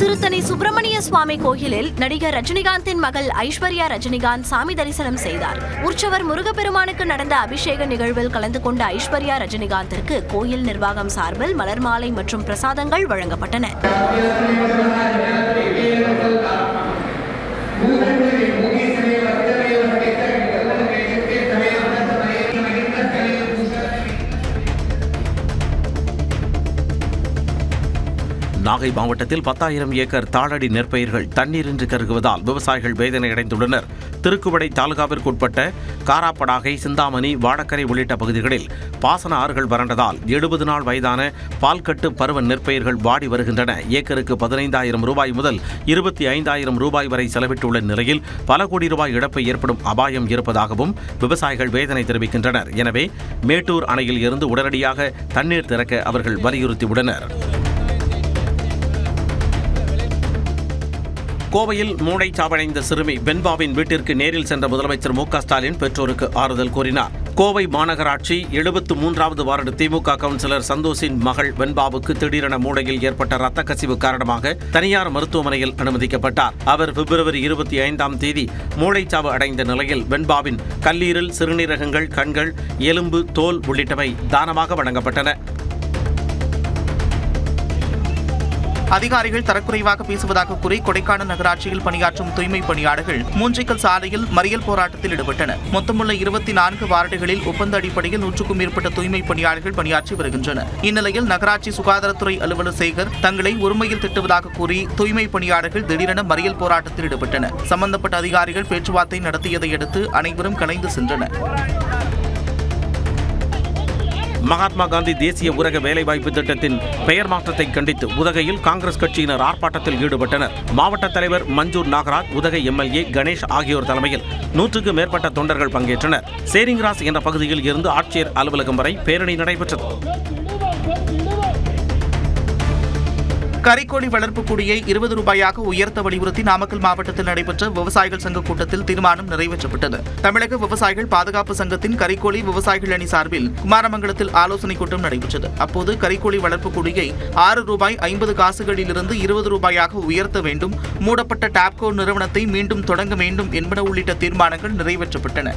திருத்தணி சுப்பிரமணிய சுவாமி கோயிலில் நடிகர் ரஜினிகாந்தின் மகள் ஐஸ்வர்யா ரஜினிகாந்த் சாமி தரிசனம் செய்தார். உற்சவர் முருகப்பெருமானுக்கு நடந்த அபிஷேக நிகழ்வில் கலந்து கொண்ட ஐஸ்வர்யா ரஜினிகாந்திற்கு கோயில் நிர்வாகம் சார்பில் மலர் மாலை மற்றும் பிரசாதங்கள் வழங்கப்பட்டன. நாகை மாவட்டத்தில் 10,000 ஏக்கர் தாளடி நெற்பயிர்கள் தண்ணீரின்றி கருகுவதால் விவசாயிகள் வேதனையடைந்துள்ளனர். திருக்குவடை தாலுகாவிற்குட்பட்ட காராப்படாகை, சிந்தாமணி, வாடக்கரை உள்ளிட்ட பகுதிகளில் பாசன ஆறுகள் வறண்டதால் 70 நாள் வயதான பால்கட்டு பருவ நெற்பயிர்கள் வாடி வருகின்றன. ஏக்கருக்கு 15,000 ரூபாய் முதல் 25,000 ரூபாய் வரை செலவிட்டுள்ள நிலையில் பல கோடி ரூபாய் இழப்பு ஏற்படும் அபாயம் இருப்பதாகவும் விவசாயிகள் வேதனை தெரிவிக்கின்றனர். எனவே மேட்டூர் அணையில் இருந்து உடனடியாக தண்ணீர் திறக்க அவர்கள் வலியுறுத்தியுள்ளனர். கோவையில் மூளைச்சாவடைந்த சிறுமி வெண்பாவின் வீட்டிற்கு நேரில் சென்ற முதலமைச்சர் மு.க. ஸ்டாலின் பெற்றோருக்கு ஆறுதல் கூறினார். கோவை மாநகராட்சி 73வது வார்டு திமுக கவுன்சிலர் சந்தோஷின் மகள் வெண்பாவுக்கு திடீரென மூளையில் ஏற்பட்ட இரத்த கசிவு காரணமாக தனியார் மருத்துவமனையில் அனுமதிக்கப்பட்டார். அவர் பிப்ரவரி 25ஆம் தேதி மூளைச்சாவு அடைந்த நிலையில் வெண்பாவின் கல்லீரல், சிறுநீரகங்கள், கண்கள், எலும்பு, தோல் உள்ளிட்டவை தானமாக வழங்கப்பட்டன. அதிகாரிகள் தரக்குறைவாக பேசுவதாக கூறி கொடைக்கானல் நகராட்சியில் பணியாற்றும் தூய்மை பணியாளர்கள் மூன்றிக்கல் சாலையில் மறியல் போராட்டத்தில் ஈடுபட்டனர். மொத்தமுள்ள 24 வார்டுகளில் ஒப்பந்த அடிப்படையில் 100க்கும் மேற்பட்ட தூய்மை பணியாளர்கள் பணியாற்றி வருகின்றனர். இந்நிலையில் நகராட்சி சுகாதாரத்துறை அலுவலர் சேகர் தங்களை ஒருமையில் திட்டுவதாக கூறி தூய்மை பணியாளர்கள் திடீரென மறியல் போராட்டத்தில் ஈடுபட்டனர். சம்பந்தப்பட்ட அதிகாரிகள் பேச்சுவார்த்தை நடத்தியதை அடுத்து அனைவரும் கலைந்து சென்றனர். மகாத்மா காந்தி தேசிய ஊரக வேலைவாய்ப்பு திட்டத்தின் பெயர் மாற்றத்தை கண்டித்து உதகையில் காங்கிரஸ் கட்சியினர் ஆர்ப்பாட்டத்தில் ஈடுபட்டனர். மாவட்ட தலைவர் மஞ்சூர் நாகராஜ், உதகை எம்எல்ஏ கணேஷ் ஆகியோர் தலைமையில் 100க்கும் மேற்பட்ட தொண்டர்கள் பங்கேற்றனர். சேரிங்கிராஸ் என்ற பகுதியில் இருந்து ஆட்சியர் அலுவலகம் வரை பேரணி நடைபெற்றது. கறிக்கோழி வளர்ப்பு கூலியை 20 ரூபாயாக உயர்த்த வலியுறுத்தி நாமக்கல் மாவட்டத்தில் நடைபெற்ற விவசாயிகள் சங்க கூட்டத்தில் தீர்மானம் நிறைவேற்றப்பட்டது. தமிழக விவசாயிகள் பாதுகாப்பு சங்கத்தின் கறிக்கோழி விவசாயிகள் அணி சார்பில் குமாரமங்கலத்தில் ஆலோசனைக் கூட்டம் நடைபெற்றது. அப்போது கறிக்கோழி வளர்ப்பு கூலியை 6 ரூபாய் 50 காசுகளிலிருந்து 20 ரூபாயாக உயர்த்த வேண்டும், மூடப்பட்ட டாப்கோ நிறுவனத்தை மீண்டும் தொடங்க வேண்டும் என்பன உள்ளிட்ட தீர்மானங்கள் நிறைவேற்றப்பட்டன.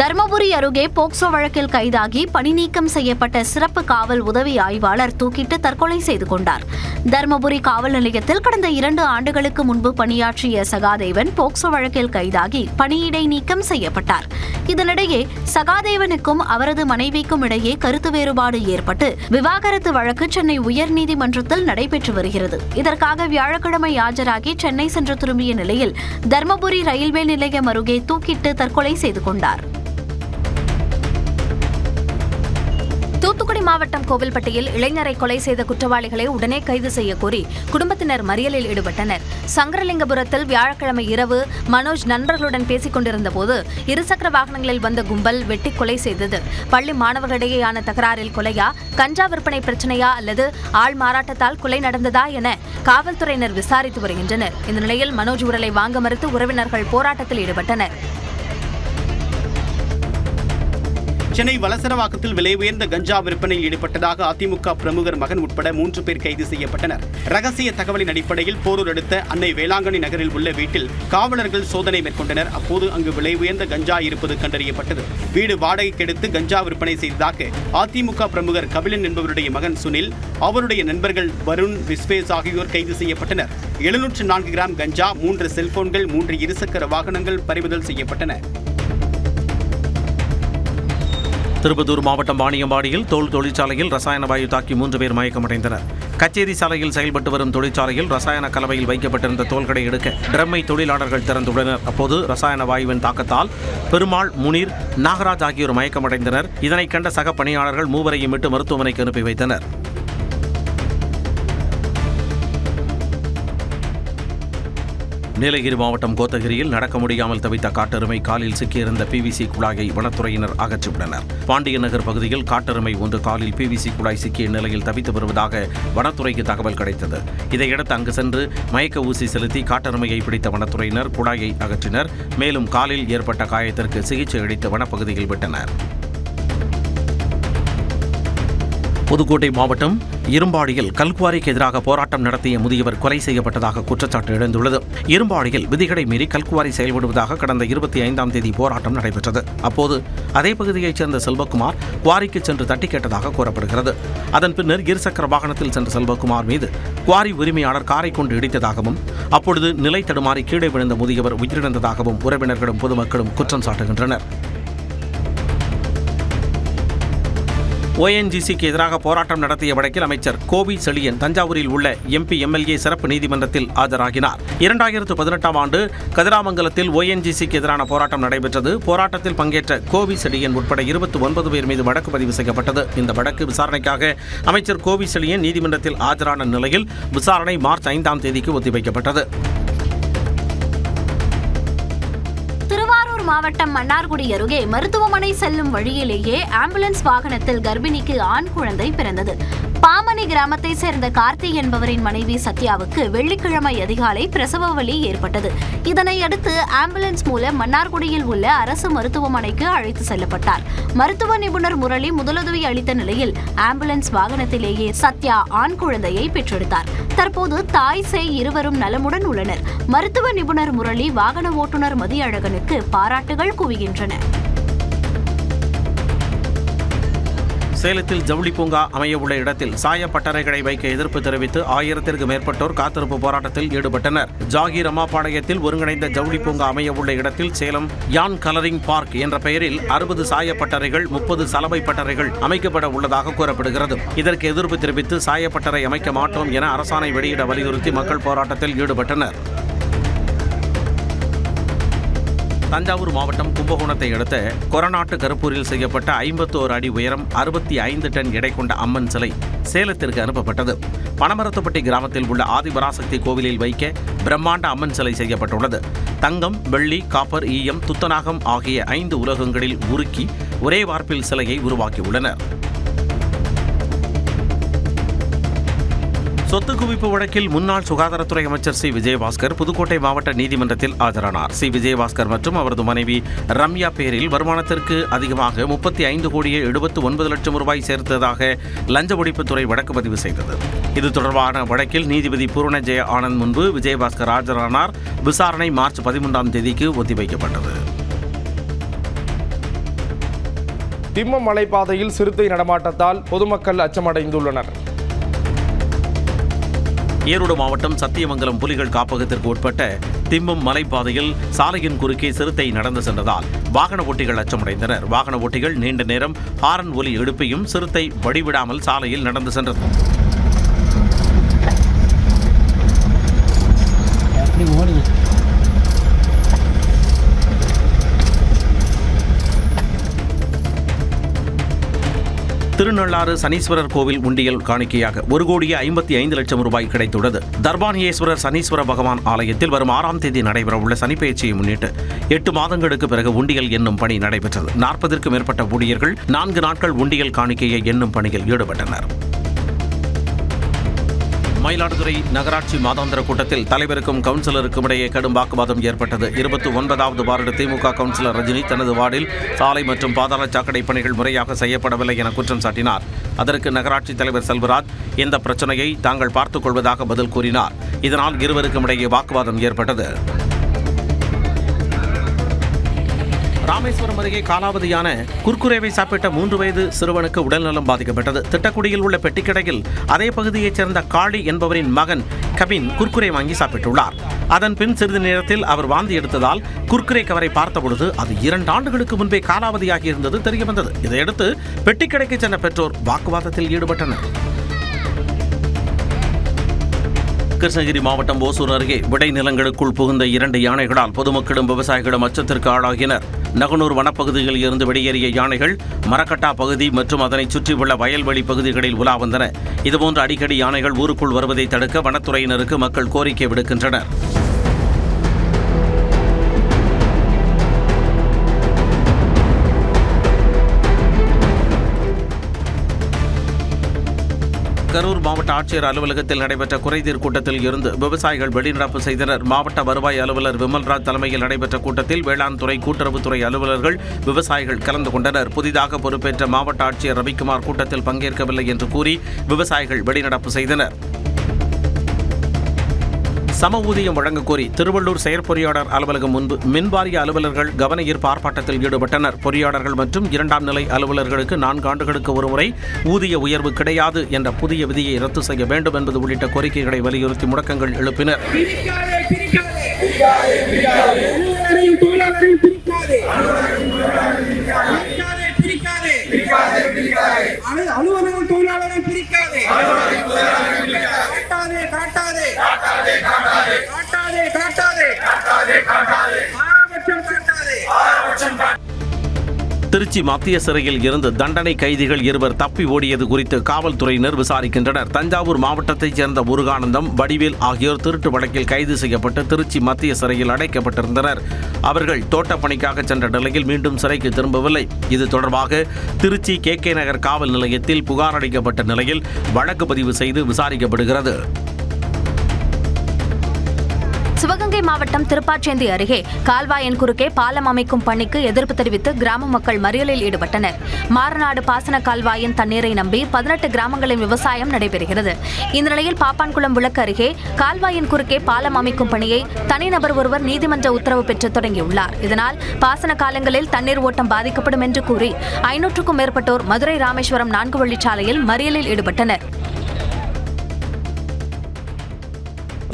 தர்மபுரி அருகே போக்சோ வழக்கில் கைதாகி பணி நீக்கம் செய்யப்பட்ட சிறப்பு காவல் உதவி ஆய்வாளர் தூக்கிட்டு தற்கொலை செய்து கொண்டார். தர்மபுரி காவல் நிலையத்தில் கடந்த 2 ஆண்டுகளுக்கு முன்பு பணியாற்றிய சகாதேவன் போக்சோ வழக்கில் கைதாகி பணியிடை நீக்கம் செய்யப்பட்டார். இதனிடையே சகாதேவனுக்கும் அவரது மனைவிக்கும் இடையே கருத்து வேறுபாடு ஏற்பட்டு விவாகரத்து வழக்கு சென்னை உயர்நீதிமன்றத்தில் நடைபெற்று வருகிறது. இதற்காக வியாழக்கிழமை ஆஜராகி சென்னை சென்று திரும்பிய நிலையில் தர்மபுரி ரயில்வே நிலையம் அருகே தூக்கிட்டு தற்கொலை செய்து கொண்டார். தூத்துக்குடி மாவட்டம் கோவில்பட்டியில் இளைஞரை கொலை செய்த குற்றவாளிகளை உடனே கைது செய்ய கோரி குடும்பத்தினர் மறியலில் ஈடுபட்டனர். சங்கரலிங்கபுரத்தில் வியாழக்கிழமை இரவு மனோஜ் நண்பர்களுடன் பேசிக் கொண்டிருந்த போது இருசக்கர வாகனங்களில் வந்த கும்பல் வெட்டி கொலை செய்தது. பள்ளி மாணவர்களிடையேயான தகராறில் கொலையா, கஞ்சா விற்பனை பிரச்சனையா அல்லது ஆள் மாறாட்டத்தால் கொலை நடந்ததா என காவல்துறையினர் விசாரித்து வருகின்றனர். இந்த நிலையில் மனோஜ் உடலை வாங்க மறுத்து உறவினர்கள் போராட்டத்தில் ஈடுபட்டனர். சென்னை வலசரவாக்கத்தில் விலை உயர்ந்த கஞ்சா விற்பனையில் ஈடுபட்டதாக அதிமுக பிரமுகர் மகன் உட்பட 3 பேர் கைது செய்யப்பட்டனர். ரகசிய தகவலின் அடிப்படையில் போரூர் அடுத்த அன்னை வேளாங்கண்ணி நகரில் உள்ள வீட்டில் காவலர்கள் சோதனை மேற்கொண்டனர். அப்போது அங்கு விலை உயர்ந்த கஞ்சா இருப்பது கண்டறியப்பட்டது. வீடு வாடகைக்கு எடுத்து கஞ்சா விற்பனை செய்ததாக அதிமுக பிரமுகர் கபிலன் என்பவருடைய மகன் சுனில், அவருடைய நண்பர்கள் வருண், விஸ்வேஸ் ஆகியோர் கைது செய்யப்பட்டனர். 704 கிராம் கஞ்சா, 3 செல்போன்கள், 3 இருசக்கர வாகனங்கள் பறிமுதல் செய்யப்பட்டன. திருப்பத்தூர் மாவட்டம் வாணியம்பாடியில் தோல் தொழிற்சாலையில் ரசாயன வாயு தாக்கி 3 பேர் மயக்கமடைந்தனர். கச்சேரி சாலையில் செயல்பட்டு வரும் தொழிற்சாலையில் ரசாயன கலவையில் வைக்கப்பட்டிருந்த தோல்களை எடுக்க ட்ரம்மை தொழிலாளர்கள் திறந்துள்ளனர். அப்போது ரசாயன வாயுவின் தாக்கத்தால் பெருமாள், முனீர், நாகராஜ் ஆகியோர் மயக்கமடைந்தனர். இதனை கண்ட சக பணியாளர்கள் 3 பேரையும் விட்டு மருத்துவமனைக்கு அனுப்பி வைத்தனர். நீலகிரி மாவட்டம் கோத்தகிரியில் நடக்க முடியாமல் தவித்த காட்டெருமை காலில் சிக்கியிருந்த பிவிசி குழாயை வனத்துறையினர் அகற்றிவிட்டனர். பாண்டிய நகர் பகுதியில் காட்டெருமை ஒன்று காலில் பிவிசி குழாய் சிக்கிய நிலையில் தவித்து வருவதாக வனத்துறைக்கு தகவல் கிடைத்தது. இதையடுத்து அங்கு சென்று மயக்க ஊசி செலுத்தி காட்டெருமையை பிடித்த வனத்துறையினர் குழாயை அகற்றினர். மேலும் காலில் ஏற்பட்ட காயத்திற்கு சிகிச்சை அளித்து வனப்பகுதியில் விட்டனர். புதுக்கோட்டை மாவட்டம் இரும்பாடியில் கல்குவாரிக்கு எதிராக போராட்டம் நடத்திய முதியவர் கொலை செய்யப்பட்டதாக குற்றச்சாட்டு எழுந்துள்ளது. இரும்பாடியில் விதிகளை மீறி கல்குவாரி செயல்படுவதாக கடந்த 25ஆம் தேதி போராட்டம் நடைபெற்றது. அப்போது அதே பகுதியைச் சேர்ந்த செல்வகுமார் குவாரிக்கு சென்று தட்டி கேட்டதாக கூறப்படுகிறது. அதன் பின்னர் இருசக்கர வாகனத்தில் சென்ற செல்வகுமார் மீது குவாரி உரிமையாளர் காரை கொண்டு இடித்ததாகவும், அப்பொழுது நிலை தடுமாறி கீழே விழுந்த முதியவர் உயிரிழந்ததாகவும் உறவினர்களும் பொதுமக்களும் குற்றம் சாட்டுகின்றனர். ONGCக்கு எதிராக போராட்டம் நடத்திய வழக்கில் அமைச்சர் கோவி செழியன் தஞ்சாவூரில் உள்ள MP MLA சிறப்பு நீதிமன்றத்தில் ஆஜராகினார். 2018ஆம் ஆண்டு கதிராமங்கலத்தில் ONGCக்கு எதிரான போராட்டம் நடைபெற்றது. போராட்டத்தில் பங்கேற்ற கோவி செழியன் உட்பட 29 பேர் மீது வழக்கு பதிவு செய்யப்பட்டது. இந்த வழக்கு விசாரணைக்காக அமைச்சர் கோவி செழியன் நீதிமன்றத்தில் ஆஜரான நிலையில் விசாரணை மார்ச் 5ஆம் தேதிக்கு ஒத்திவைக்கப்பட்டது. மாவட்டம் மன்னார்குடி அருகே மருத்துவமனை செல்லும் வழியிலேயே ஆம்புலன்ஸ் வாகனத்தில் கர்ப்பிணிக்கு ஆண் குழந்தை பிறந்தது. பாமணி கிராமத்தை சேர்ந்த கார்த்தி என்பவரின் மனைவி சத்யாவுக்கு வெள்ளிக்கிழமை அதிகாலை பிரசவ வலி ஏற்பட்டது. இதனை அடுத்து ஆம்புலன்ஸ் மூலம் மன்னார்குடியில் உள்ள அரசு மருத்துவமனைக்கு அழைத்து செல்லப்பட்டார். மருத்துவ நிபுணர் முரளி முதலுதவி அளித்த நிலையில் ஆம்புலன்ஸ் வாகனத்திலேயே சத்யா ஆண் குழந்தையை பெற்றெடுத்தார். தற்போது தாய் சேய் இருவரும் நலமுடன் உள்ளனர். மருத்துவ நிபுணர் முரளி, வாகன ஓட்டுநர் மதியழகனுக்கு பாராட்டுகள் குவிகின்றன. சேலத்தில் ஜவுளி பூங்கா அமைய உள்ள இடத்தில் சாயப்பட்டறைகளை வைக்க எதிர்ப்பு தெரிவித்து 1000க்கும் மேற்பட்டோர் காத்திருப்பு போராட்டத்தில் ஈடுபட்டனர். ஜாகீர் அம்மாபாளையத்தில் ஒருங்கிணைந்த ஜவுளி பூங்கா அமைய உள்ள இடத்தில் சேலம் யான் கலரிங் பார்க் என்ற பெயரில் 60 சாயப்பட்டறைகள், 30 சலவை பட்டறைகள் அமைக்கப்பட உள்ளதாக கூறப்படுகிறது. இதற்கு எதிர்ப்பு தெரிவித்து சாயப்பட்டறை அமைக்க மாட்டோம் என அரசாணை வெளியிட வலியுறுத்தி மக்கள் போராட்டத்தில் ஈடுபட்டனர். தஞ்சாவூர் மாவட்டம் கும்பகோணத்தை அடுத்த கொரநாட்டு கருப்பூரில் செய்யப்பட்ட 51 அடி உயரம் 65 டன் எடை கொண்ட அம்மன் சிலை சேலத்திற்கு அனுப்பப்பட்டது. பனமரத்துப்பட்டி கிராமத்தில் உள்ள ஆதிபராசக்தி கோவிலில் வைக்க பிரம்மாண்ட அம்மன் சிலை செய்யப்பட்டுள்ளது. தங்கம், வெள்ளி, காப்பர், ஈயம், துத்தநாகம் ஆகிய 5 உலோகங்களில் உருக்கி ஒரே வார்ப்பில் சிலையை உருவாக்கியுள்ளனர். சொத்து குவிப்பு வழக்கில் முன்னாள் சுகாதாரத்துறை அமைச்சர் சி. விஜயபாஸ்கர் புதுக்கோட்டை மாவட்ட நீதிமன்றத்தில் ஆஜரானார். சி. விஜயபாஸ்கர் மற்றும் அவரது மனைவி ரம்யா பேரில் வருமானத்திற்கு அதிகமாக 35,79,00,000 ரூபாய் சேர்த்ததாக லஞ்ச ஒழிப்புத்துறை வழக்கு பதிவு செய்தது. இது தொடர்பான வழக்கில் நீதிபதி பூரண ஜெய ஆனந்த் முன்பு விஜயபாஸ்கர் ஆஜரானார். விசாரணை மார்ச் 13ஆம் தேதிக்கு ஒத்திவைக்கப்பட்டது. திம்மம் மலைப்பாதையில் சிறுத்தை நடமாட்டத்தால் பொதுமக்கள் அச்சமடைந்துள்ளனர். ஈரோடு மாவட்டம் சத்தியமங்கலம் புலிகள் காப்பகத்திற்கு உட்பட்ட திம்மம் மலைப்பாதையில் சாலையின் குறுக்கே சிறுத்தை நடந்து சென்றதால் வாகன ஓட்டிகள் அச்சமடைந்தனர். வாகன ஓட்டிகள் நீண்ட நேரம் ஹாரன் ஒலி எழுப்பியும் சிறுத்தை வழிவிடாமல் சாலையில் நடந்து சென்றது. திருநள்ளாறு சனீஸ்வரர் கோவில் உண்டியல் காணிக்கையாக 1,55,00,000 ரூபாய் கிடைத்துள்ளது. தர்பானியேஸ்வரர் சனீஸ்வர பகவான் ஆலயத்தில் வரும் 6ஆம் தேதி நடைபெறவுள்ள சனிப்பெயர்ச்சியை முன்னிட்டு 8 மாதங்களுக்கு பிறகு உண்டியல் எண்ணும் பணி நடைபெற்றது. 40க்கும் மேற்பட்ட ஊழியர்கள் 4 நாட்கள் உண்டியல் காணிக்கையை எண்ணும் பணியில் ஈடுபட்டனர். மயிலாடுதுறை நகராட்சி மாதாந்திர கூட்டத்தில் தலைவருக்கும் கவுன்சிலருக்கும் இடையே கடும் வாக்குவாதம் ஏற்பட்டது. 29வது வார்டு திமுக கவுன்சிலர் ரஜினி தனது வார்டில் சாலை மற்றும் பாதாள சாக்கடை பணிகள் முறையாக செய்யப்படவில்லை என குற்றம் சாட்டினார். அதற்கு நகராட்சி தலைவர் செல்வராஜ் இந்த பிரச்சனையை தாங்கள் பார்த்துக் கொள்வதாக பதில் கூறினார். இதனால் இருவருக்கும் இடையே வாக்குவாதம் ஏற்பட்டது. ராமேஸ்வரம் அருகே காலாவதியான குர்குரேவை சாப்பிட்ட 3 வயது சிறுவனுக்கு உடல்நலம் பாதிக்கப்பட்டது. திட்டக்குடியில் உள்ள பெட்டிக்கடையில் அதே பகுதியைச் சேர்ந்த காளி என்பவரின் மகன் கபின் குர்குரே வாங்கி சாப்பிட்டுள்ளார். அதன் பின் சிறிது நேரத்தில் அவர் வாந்தி எடுத்ததால் குர்குரே கவரை பார்த்தபொழுது அது 2 ஆண்டுகளுக்கு முன்பே காலாவதியாகி இருந்தது தெரியவந்தது. இதையடுத்து பெட்டிக்கடைக்கு சென்ற பெற்றோர் வாக்குவாதத்தில் ஈடுபட்டனர். கிருஷ்ணகிரி மாவட்டம் ஓசூர் அருகே விடைநிலங்களுக்குள் புகுந்த 2 யானைகளால் பொதுமக்களும் விவசாயிகளும் அச்சத்திற்கு ஆளாகினர். நகனூர் வனப்பகுதியில் இருந்து வெளியேறிய யானைகள் மரக்கட்டா பகுதி மற்றும் அதனை சுற்றியுள்ள வயல்வெளி பகுதிகளில் உலா வந்தன. இதுபோன்று அடிக்கடி யானைகள் ஊருக்குள் வருவதை தடுக்க வனத்துறையினருக்கு மக்கள் கோரிக்கை விடுக்கின்றனர். கரூர் மாவட்ட ஆட்சியர் அலுவலகத்தில் நடைபெற்ற குறைதீர் கூட்டத்தில் இருந்து விவசாயிகள் வெளிநடப்பு செய்தனர். மாவட்ட வருவாய் அலுவலர் விமல்ராஜ் தலைமையில் நடைபெற்ற கூட்டத்தில் வேளாண் துறை, கூட்டுறவுத்துறை அலுவலர்கள், விவசாயிகள் கலந்து கொண்டனர். புதிதாக பொறுப்பேற்ற மாவட்ட ஆட்சியர் ரவிக்குமார் கூட்டத்தில் பங்கேற்கவில்லை என்று கூறி விவசாயிகள் வெளிநடப்பு செய்தனர். சம ஊதியம் வழங்க கோரி திருவள்ளூர் செயற்பொறியாளர் அலுவலகம் முன்பு மின்வாரிய அலுவலர்கள் கவன ஈர்ப்பு ஆர்ப்பாட்டத்தில் ஈடுபட்டனர். பொறியாளர்கள் மற்றும் 2ஆம் நிலை அலுவலர்களுக்கு 4 ஆண்டுகளுக்கு ஒருமுறை ஊதிய உயர்வு கிடையாது என்ற புதிய விதியை ரத்து செய்ய வேண்டும் என்பது உள்ளிட்ட கோரிக்கைகளை வலியுறுத்தி முழக்கங்கள் எழுப்பினர். திருச்சி மத்திய சிறையில் இருந்து தண்டனை கைதிகள் 2 தப்பி ஓடியது குறித்து காவல்துறையினர் விசாரிக்கின்றனர். தஞ்சாவூர் மாவட்டத்தைச் சேர்ந்த முருகானந்தம், வடிவேல் ஆகியோர் திருட்டு வழக்கில் கைது செய்யப்பட்டு திருச்சி மத்திய சிறையில் அடைக்கப்பட்டிருந்தனர். அவர்கள் தோட்டப் பணிக்காக சென்ற நிலையில் மீண்டும் சிறைக்கு திரும்பவில்லை. இது தொடர்பாக திருச்சி KK நகர் காவல் நிலையத்தில் புகார் அளிக்கப்பட்ட நிலையில் வழக்கு பதிவு செய்து விசாரிக்கப்படுகிறது. சிவகங்கை மாவட்டம் திருப்பாச்சேந்தி அருகே கால்வாயின் குறுக்கே பாலம் அமைக்கும் பணிக்கு எதிர்ப்பு தெரிவித்து கிராம மக்கள் மறியலில் ஈடுபட்டனர். மாரநாடு பாசன கால்வாயின் தண்ணீரை நம்பி 18 கிராமங்களின் விவசாயம் நடைபெறுகிறது. இந்த நிலையில் பாப்பான்குளம் விளக்கு அருகே கால்வாயின் குறுக்கே பாலம் அமைக்கும் பணியை தனிநபர் ஒருவர் நீதிமன்ற உத்தரவு பெற்று தொடங்கியுள்ளார். இதனால் பாசன காலங்களில் தண்ணீர் ஓட்டம் பாதிக்கப்படும் என்று கூறி 500க்கும் மேற்பட்டோர் மதுரை ராமேஸ்வரம் 4 வழிச்சாலையில் மறியலில் ஈடுபட்டனர்.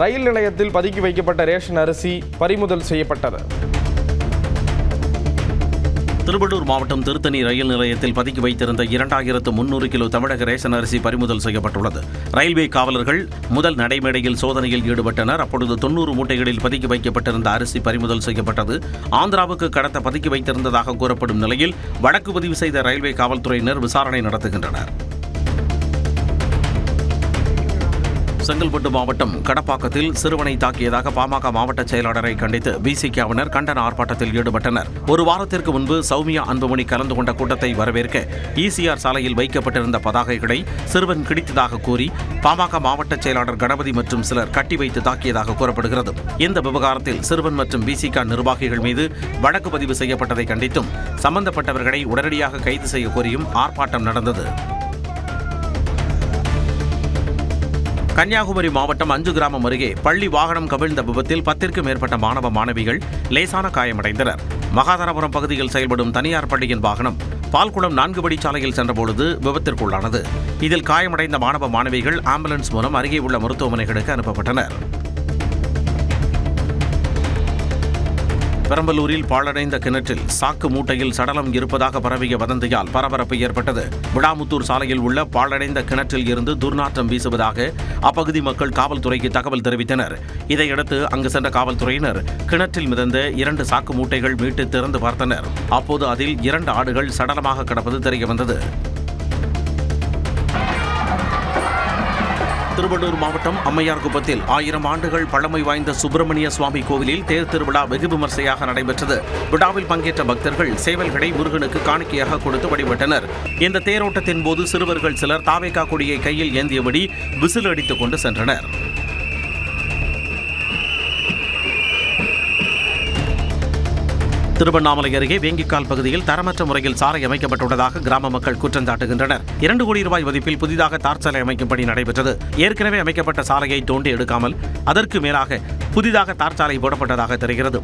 ரயில் நிலையத்தில் பதுக்கி வைக்கப்பட்ட ரேஷன் அரிசி பறிமுதல் செய்யப்பட்டது. திருவள்ளூர் மாவட்டம் திருத்தணி ரயில் நிலையத்தில் பதுக்கி வைத்திருந்த 2300 கிலோ தமிழக ரேஷன் அரிசி பறிமுதல் செய்யப்பட்டுள்ளது. ரயில்வே காவலர்கள் முதல் நடைமேடையில் சோதனையில் ஈடுபட்டனர். அப்பொழுது 90 மூட்டைகளில் பதுக்கி வைக்கப்பட்டிருந்த அரிசி பறிமுதல் செய்யப்பட்டது. ஆந்திராவுக்கு கடத்த பதுக்கி வைத்திருந்ததாக கூறப்படும் நிலையில் வழக்கு பதிவு செய்த ரயில்வே காவல்துறையினர் விசாரணை நடத்துகின்றனர். செங்கல்பட்டு மாவட்டம் கடப்பாக்கத்தில் சிறுவனை தாக்கியதாக பாமக மாவட்ட செயலாளரை கண்டித்து விசிகவினர் கண்டன ஆர்ப்பாட்டத்தில் ஈடுபட்டனர். ஒரு வாரத்திற்கு முன்பு சௌமியா அன்புமணி கலந்து கொண்ட கூட்டத்தை வரவேற்க ஈசிஆர் சாலையில் வைக்கப்பட்டிருந்த பதாகைகளை சிறுவன் கிழித்ததாக கூறி பாமக மாவட்ட செயலாளர் கணபதி மற்றும் சிலர் கட்டி வைத்து தாக்கியதாக கூறப்படுகிறது. இந்த விவகாரத்தில் சிறுவன் மற்றும் விசிக நிர்வாகிகள் மீது வழக்கு பதிவு செய்யப்பட்டதை கண்டித்தும் சம்பந்தப்பட்டவர்களை உடனடியாக கைது செய்ய கோரியும் ஆர்ப்பாட்டம் நடந்தது. கன்னியாகுமரி மாவட்டம் 5 கிராமம் அருகே பள்ளி வாகனம் கவிழ்ந்த விபத்தில் 10க்கும் மேற்பட்ட மாணவ மாணவிகள் லேசான காயமடைந்தனர். மகாதாரபுரம் பகுதியில் செயல்படும் தனியார் பள்ளியின் வாகனம் பால்குளம் 4 வழிச்சாலையில் சென்றபொழுது விபத்திற்குள்ளானது. இதில் காயமடைந்த மாணவ மாணவிகள் ஆம்புலன்ஸ் மூலம் அருகே உள்ள மருத்துவமனைகளுக்கு அனுப்பப்பட்டனர். பெரம்பலூரில் பாழடைந்த கிணற்றில் சாக்கு மூட்டையில் சடலம் இருப்பதாக பரவிய வதந்தியால் பரபரப்பு ஏற்பட்டது. விடாமுத்தூர் சாலையில் உள்ள பாழடைந்த கிணற்றில் இருந்து துர்நாற்றம் வீசுவதாக அப்பகுதி மக்கள் காவல்துறைக்கு தகவல் தெரிவித்தனர். இதையடுத்து அங்கு சென்ற காவல்துறையினர் கிணற்றில் மிதந்த 2 சாக்கு மூட்டைகள் மீட்டு திறந்து பார்த்தனர். அப்போது அதில் 2 ஆடுகள் சடலமாக கிடப்பது தெரியவந்தது. திருவள்ளூர் மாவட்டம் அம்மையார்குப்பத்தில் 1000 ஆண்டுகள் பழமை வாய்ந்த சுப்பிரமணிய சுவாமி கோவிலில் தேர் திருவிழா வெகு விமர்சையாக நடைபெற்றது. விழாவில் பங்கேற்ற பக்தர்கள் சேவல்களை முருகனுக்கு காணிக்கையாக கொடுத்து வழிபட்டனர். இந்த தேரோட்டத்தின் போது சிறுவர்கள் சிலர் தாவேகா கொடியை கையில் ஏந்தியபடி விசில் அடித்துக் கொண்டு சென்றனர். திருவண்ணாமலை அருகே வேங்கிக்கால் பகுதியில் தரமற்ற முறையில் சாலை அமைக்கப்பட்டுள்ளதாக கிராம மக்கள் குற்றம் சாட்டுகின்றனர். 2 கோடி ரூபாய் மதிப்பில் புதிதாக தார் சாலை அமைக்கும் பணி நடைபெற்றது. ஏற்கனவே அமைக்கப்பட்ட சாலையை தோண்டி எடுக்காமல் அதற்கு மேலாக புதிதாக தார் சாலை போடப்பட்டதாக தெரிகிறது.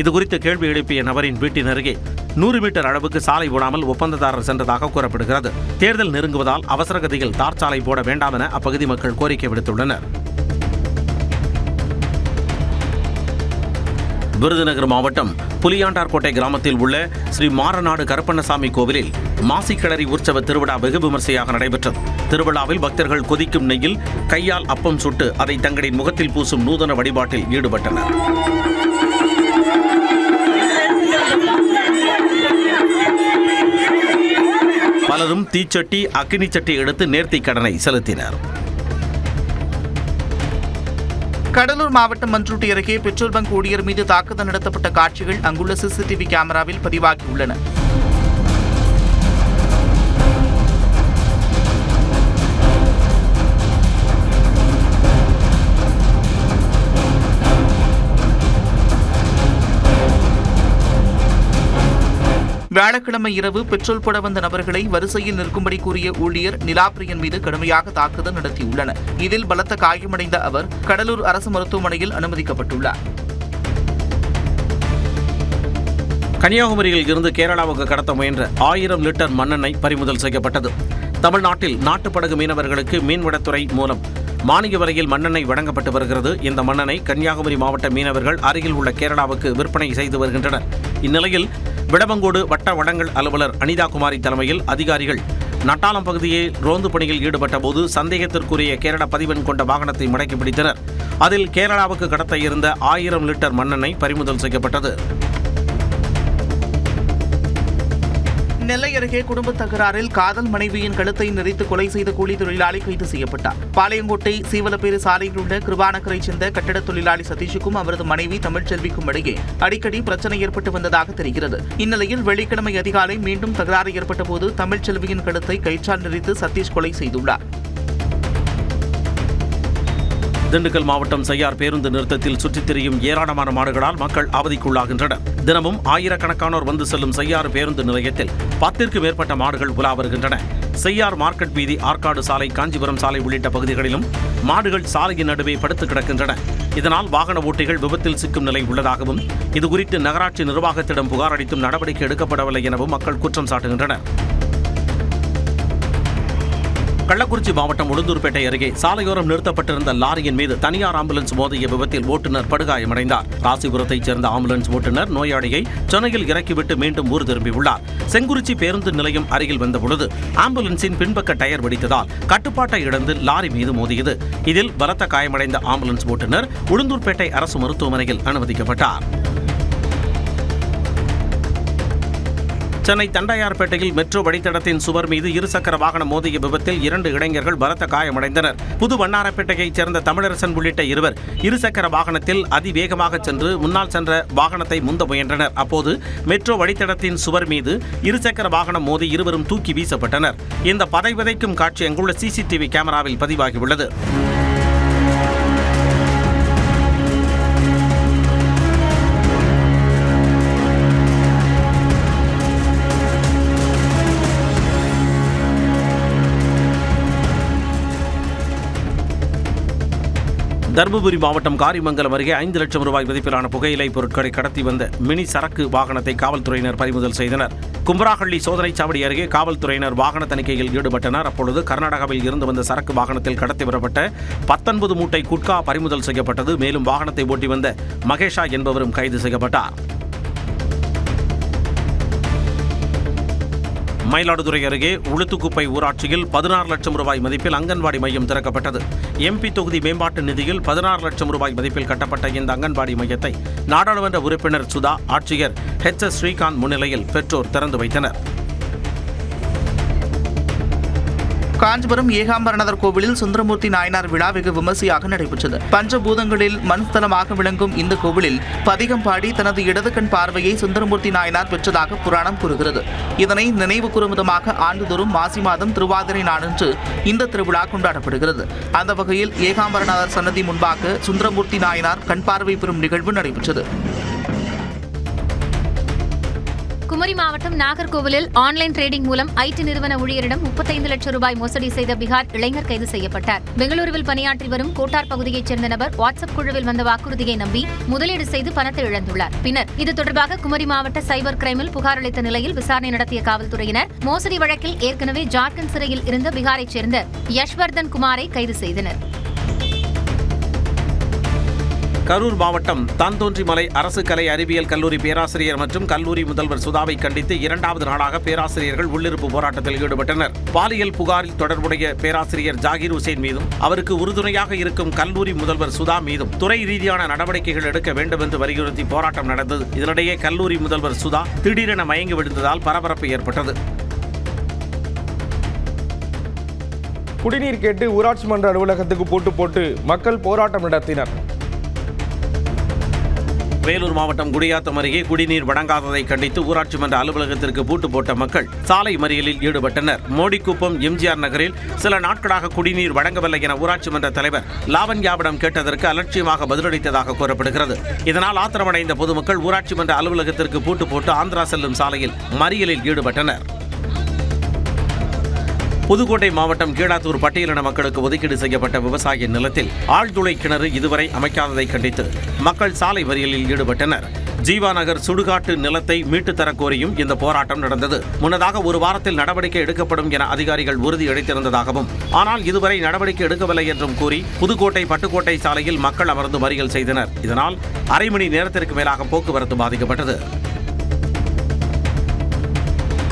இதுகுறித்து கேள்வி எழுப்பிய நபரின் வீட்டின் அருகே 100 மீட்டர் அளவுக்கு சாலை போடாமல் ஒப்பந்ததாரர் சென்றதாக கூறப்படுகிறது. தேர்தல் நெருங்குவதால் அவசரகதியில் தார் சாலை போட வேண்டாம் என அப்பகுதி மக்கள் கோரிக்கை விடுத்துள்ளனர். விருதுநகர் மாவட்டம் புலியாண்டார்கோட்டை கிராமத்தில் உள்ள ஸ்ரீ மாரநாடு கருப்பண்ணசாமி கோவிலில் மாசிக்கிளறி உற்சவ திருவிழா வெகு விமர்சையாக நடைபெற்றது. திருவிழாவில் பக்தர்கள் கொதிக்கும் நெய்யில் கையால் அப்பம் சுட்டு அதை தங்களின் முகத்தில் பூசும் நூதன வழிபாட்டில் ஈடுபட்டனர். பலரும் தீச்சட்டி அக்கினி சட்டி எடுத்து நேர்த்திக் கடனை செலுத்தினர். கடலூர் மாவட்டம் மன்ருட்டி அருகே பெட்ரோல் பங்க் ஊழியர் மீது தாக்குதல் நடத்தப்பட்ட காட்சிகள் அங்குள்ள சிசிடிவி கேமராவில் பதிவாகியுள்ளன. வியாழக்கிழமை இரவு பெட்ரோல் போட வந்த நபர்களை வரிசையில் நிற்கும்படி கூறிய ஊழியர் நிலாப்பிரியன் மீது கடுமையாக தாக்குதல் நடத்தியுள்ளனர். இதில் பலத்த காயமடைந்த அவர் கடலூர் அரசு மருத்துவமனையில் அனுமதிக்கப்பட்டுள்ளார். கன்னியாகுமரியில் இருந்து கேரளாவுக்கு கடத்த முயன்ற 1000 லிட்டர் மண்ணெண்ணெய் பறிமுதல் செய்யப்பட்டது. தமிழ்நாட்டில் நாட்டுப்படகு மீனவர்களுக்கு மீன்வளத்துறை மூலம் மானிய விலையில் மண்ணெண்ணெய் வழங்கப்பட்டு வருகிறது. இந்த மண்ணெண்ணெய் கன்னியாகுமரி மாவட்ட மீனவர்கள் அருகில் உள்ள கேரளாவுக்கு விற்பனை செய்து வருகின்றனர். இந்நிலையில் விடவங்கோடு வட்ட வழங்கல் அலுவலர் அனிதா குமாரி தலைமையில் அதிகாரிகள் நட்டாலம் பகுதியில் ரோந்து பணியில் ஈடுபட்ட போது சந்தேகத்திற்குரிய கேரள பதிவெண் கொண்ட வாகனத்தை மடக்கி பிடித்தனர். அதில் கேரளாவுக்கு கடத்த இருந்த 1000 லிட்டர் மண்ணெண்ணெய் பறிமுதல் செய்யப்பட்டது. நெல்லை அருகே குடும்ப தகராறில் காதல் மனைவியின் கழுத்தை நெரித்து கொலை செய்த கூலி தொழிலாளி கைது செய்யப்பட்டார். பாளையங்கோட்டை சீவலப்பேறு சாலையில் உள்ள கிருபாநகரைச் சேர்ந்த கட்டட தொழிலாளி சதீஷுக்கும் அவரது மனைவி தமிழ்ச்செல்விக்கும் இடையே அடிக்கடி பிரச்சனை ஏற்பட்டு வந்ததாக தெரிகிறது. இந்நிலையில் வெள்ளிக்கிழமை அதிகாலை மீண்டும் தகராறு ஏற்பட்டபோது தமிழ்ச்செல்வியின் கழுத்தை கயிற்றால் நெரித்து சதீஷ் கொலை செய்துள்ளார். திண்டுக்கல் மாவட்டம் செய்யார் பேருந்து நிறுத்தத்தில் சுற்றித் திரியும் ஏராளமான மாடுகளால் மக்கள் அவதிக்குள்ளாகின்றனர். தினமும் ஆயிரக்கணக்கானோர் வந்து செல்லும் செய்யாறு பேருந்து நிலையத்தில் 10க்கும் மேற்பட்ட மாடுகள் உலா வருகின்றன. செய்யார் மார்க்கெட் வீதி, ஆற்காடு சாலை, காஞ்சிபுரம் சாலை உள்ளிட்ட பகுதிகளிலும் மாடுகள் சாலையின் நடுவே படுத்து கிடக்கின்றன. இதனால் வாகன ஓட்டிகள் விபத்தில் சிக்கும் நிலை உள்ளதாகவும் இதுகுறித்து நகராட்சி நிர்வாகத்திடம் புகார் அளித்தும் நடவடிக்கை எடுக்கப்படவில்லை எனவும் மக்கள் குற்றம் சாட்டுகின்றனர். கள்ளக்குறிச்சி மாவட்டம் உளுந்தூர்பேட்டை அருகே சாலையோரம் நிறுத்தப்பட்டிருந்த லாரியின் மீது தனியார் ஆம்புலன்ஸ் மோதிய விபத்தில் ஓட்டுநர் படுகாயமடைந்தார். ராசிபுரத்தைச் சேர்ந்த ஆம்புலன்ஸ் ஓட்டுநர் நோயாளியை சென்னையில் இறக்கிவிட்டு மீண்டும் ஊர் திரும்பியுள்ளார். செங்குறிச்சி பேருந்து நிலையம் அருகில் வந்தபொழுது ஆம்புலன்ஸின் பின்பக்க டயர் வெடித்ததால் கட்டுப்பாட்டை இழந்து லாரி மீது மோதியது. இதில் பலத்த காயமடைந்த ஆம்புலன்ஸ் ஓட்டுநர் உளுந்தூர்பேட்டை அரசு மருத்துவமனையில் அனுமதிக்கப்பட்டார். சென்னை தண்டையார்பேட்டையில் மெட்ரோ வழித்தடத்தின் சுவர் மீது இருசக்கர வாகனம் மோதிய விபத்தில் 2 இளைஞர்கள் பலத்த காயமடைந்தனர். புது வண்ணாரப்பேட்டையைச் சேர்ந்த தமிழரசன் உள்ளிட்ட இருவர் இருசக்கர வாகனத்தில் அதிவேகமாக சென்று முன்னால் சென்ற வாகனத்தை முந்த முயன்றனர். அப்போது மெட்ரோ வழித்தடத்தின் சுவர் மீது இருசக்கர வாகனம் மோதி இருவரும் தூக்கி வீசப்பட்டனர். இந்த பதைவதைக்கும் காட்சி அங்குள்ள சிசிடிவி கேமராவில் பதிவாகியுள்ளது. தருமபுரி மாவட்டம் காரிமங்கலம் அருகே 5 லட்சம் ரூபாய் மதிப்பிலான புகையிலை பொருட்களை கடத்தி வந்த மினி சரக்கு வாகனத்தை காவல்துறையினர் பறிமுதல் செய்தனர். கும்பராஹள்ளி சோதனைச் சாவடி அருகே காவல்துறையினர் வாகன தணிக்கையில் ஈடுபட்டனர். அப்பொழுது கர்நாடகாவில் இருந்து வந்த சரக்கு வாகனத்தில் கடத்தி வரப்பட்ட 19 மூட்டை குட்கா பறிமுதல் செய்யப்பட்டது. மேலும் வாகனத்தை ஓட்டி வந்த மகேஷா என்பவரும் கைது செய்யப்பட்டார். மயிலாடுதுறை அருகே உளுத்துக்குப்பை ஊராட்சியில் 16 லட்சம் ரூபாய் மதிப்பில் அங்கன்வாடி மையம் திறக்கப்பட்டது. எம்பி தொகுதி மேம்பாட்டு நிதியில் 16 லட்சம் ரூபாய் மதிப்பில் கட்டப்பட்ட இந்த அங்கன்வாடி மையத்தை நாடாளுமன்ற உறுப்பினர் சுதா, ஆட்சியர் HS ஸ்ரீகாந்த் முன்னிலையில் பெற்றோர் திறந்து வைத்தனர். காஞ்சிபுரம் ஏகாம்பரநாதர் கோவிலில் சுந்தரமூர்த்தி நாயனார் விழா வெகு விமர்சையாக நடைபெற்றது. பஞ்சபூதங்களில் மண்ஸ்தலமாக விளங்கும் இந்த கோவிலில் பதிகம் பாடி தனது இடது கண் பார்வையை சுந்தரமூர்த்தி நாயனார் பெற்றதாக புராணம் கூறுகிறது. இதனை நினைவு கூறும் விதமாக ஆண்டுதோறும் மாசி மாதம் திருவாதிரை நாளன்று இந்த திருவிழா கொண்டாடப்படுகிறது. அந்த வகையில் ஏகாம்பரநாதர் சன்னதி முன்பாக சுந்தரமூர்த்தி நாயனார் கண் பார்வை பெறும் நிகழ்வு நடைபெற்றது. குமரி மாவட்டம் நாகர்கோவிலில் ஆன்லைன் டிரேடிங் மூலம் ஐடி நிறுவன ஊழியரிடம் 35 லட்சம் ரூபாய் மோசடி செய்த பீகார் இளைஞர் கைது செய்யப்பட்டார். பெங்களூருவில் பணியாற்றி வரும் கோட்டார் பகுதியைச் சேர்ந்த நபர் வாட்ஸ்அப் குழுவில் வந்த வாக்குறுதியை நம்பி முதலீடு செய்து பணத்தை இழந்துள்ளார். பின்னர் இது தொடர்பாக குமரி மாவட்ட சைபர் கிரைமில் புகார் அளித்த நிலையில் விசாரணை நடத்திய காவல்துறையினர் மோசடி வழக்கில் ஏற்கனவே ஜார்க்கண்ட் சிறையில் இருந்த பீகாரைச் சேர்ந்த யஷ்வர்தன் குமாரை கைது செய்தனர். கரூர் மாவட்டம் தான்தோன்றிமலை அரசு கலை அறிவியல் கல்லூரி பேராசிரியர் மற்றும் கல்லூரி முதல்வர் சுதாவை கண்டித்து 2வது நாளாக பேராசிரியர்கள் உள்ளிருப்பு போராட்டத்தில் ஈடுபட்டனர். பாலியல் புகாரில் தொடர்புடைய பேராசிரியர் ஜாகிர் உசேன் மீதும் அவருக்கு உறுதுணையாக இருக்கும் கல்லூரி முதல்வர் சுதா மீதும் துறை ரீதியான நடவடிக்கைகள் எடுக்க வேண்டும் என்று வலியுறுத்தி போராட்டம் நடந்தது. இதனிடையே கல்லூரி முதல்வர் சுதா திடீரென மயங்கி விழுந்ததால் பரபரப்பு ஏற்பட்டது. குடிநீர் கேட்டு ஊராட்சி மன்ற அலுவலகத்துக்கு பூட்டு போட்டு மக்கள் போராட்டம் நடத்தினர். வேலூர் மாவட்டம் குடியாத்தம் அருகே குடிநீர் வழங்காததை கண்டித்து ஊராட்சி மன்ற அலுவலகத்திற்கு பூட்டு போட்ட மக்கள் சாலை மறியலில் ஈடுபட்டனர். மோடிக்குப்பம் எம்ஜிஆர் நகரில் சில நாட்களாக குடிநீர் வழங்கவில்லை என ஊராட்சி மன்ற தலைவர் லாவண்யாவிடம் கேட்டதற்கு அலட்சியமாக பதிலளித்ததாக கூறப்படுகிறது. இதனால் ஆத்திரமடைந்த பொதுமக்கள் ஊராட்சி மன்ற அலுவலகத்திற்கு பூட்டு போட்டு ஆந்திரா செல்லும் சாலையில் மறியலில் ஈடுபட்டனர். புதுக்கோட்டை மாவட்டம் கீழாத்தூர் பட்டியலின மக்களுக்கு ஒதுக்கீடு செய்யப்பட்ட விவசாய நிலத்தில் ஆழ்துளை கிணறு இதுவரை அமைக்காததை கண்டித்து மக்கள் சாலை மறியலில் ஈடுபட்டனர். ஜீவா நகர் சுடுகாட்டு நிலத்தை மீட்டுத் தரக்கோரியும் இந்த போராட்டம் நடந்தது. முன்னதாக ஒரு வாரத்தில் நடவடிக்கை எடுக்கப்படும் என அதிகாரிகள் உறுதியளித்திருந்ததாகவும் ஆனால் இதுவரை நடவடிக்கை எடுக்கவில்லை என்றும் கூறி புதுக்கோட்டை பட்டுக்கோட்டை சாலையில் மக்கள் அமர்ந்து மறியல் செய்தனர். இதனால் அரை மணி நேரத்திற்கு மேலாக போக்குவரத்து பாதிக்கப்பட்டது.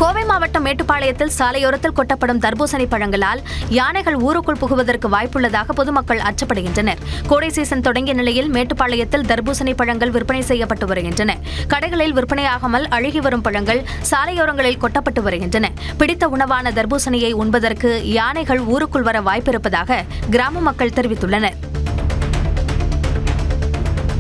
கோவை மாவட்டம் மேட்டுப்பாளையத்தில் சாலையோரத்தில் கொட்டப்படும் தர்பூசணி பழங்களால் யானைகள் ஊருக்குள் புகுவதற்கு வாய்ப்புள்ளதாக பொதுமக்கள் அச்சப்படுகின்றனர். கோடை சீசன் தொடங்கிய நிலையில் மேட்டுப்பாளையத்தில் தர்பூசணி பழங்கள் விற்பனை செய்யப்பட்டு வருகின்றன. கடைகளில் விற்பனையாகாமல் அழுகி வரும் பழங்கள் சாலையோரங்களில் கொட்டப்பட்டு வருகின்றன. பிடித்த உணவான தர்பூசணியை உண்பதற்கு யானைகள் ஊருக்குள் வர வாய்ப்பிருப்பதாக கிராம மக்கள் தெரிவித்துள்ளனர்.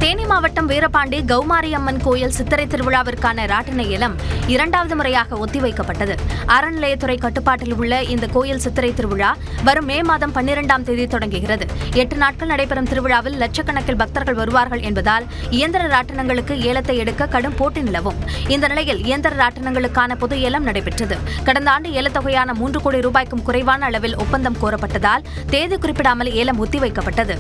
தேனி மாவட்டம் வீரபாண்டி கௌமாரியம்மன் கோயில் சித்திரை திருவிழாவிற்கான ராட்டின ஏலம் 2வது முறையாக ஒத்திவைக்கப்பட்டது. அறநிலையத்துறை கட்டுப்பாட்டில் உள்ள இந்த கோயில் சித்திரை திருவிழா வரும் மே மாதம் 12ஆம் தேதி தொடங்குகிறது. 8 நாட்கள் நடைபெறும் திருவிழாவில் லட்சக்கணக்கில் பக்தர்கள் வருவார்கள் என்பதால் இயந்திர ராட்டினங்களுக்கு ஏலத்தை எடுக்க கடும் போட்டி நிலவும். இந்த நிலையில் இயந்திர ராட்டினங்களுக்கான பொது ஏலம் நடைபெற்றது. கடந்த ஆண்டு ஏலத்தொகையான 3 கோடி ரூபாய்க்கும் குறைவான அளவில் ஒப்பந்தம் கோரப்பட்டதால் தேதி குறிப்பிடாமல் ஏலம் ஒத்திவைக்கப்பட்டது.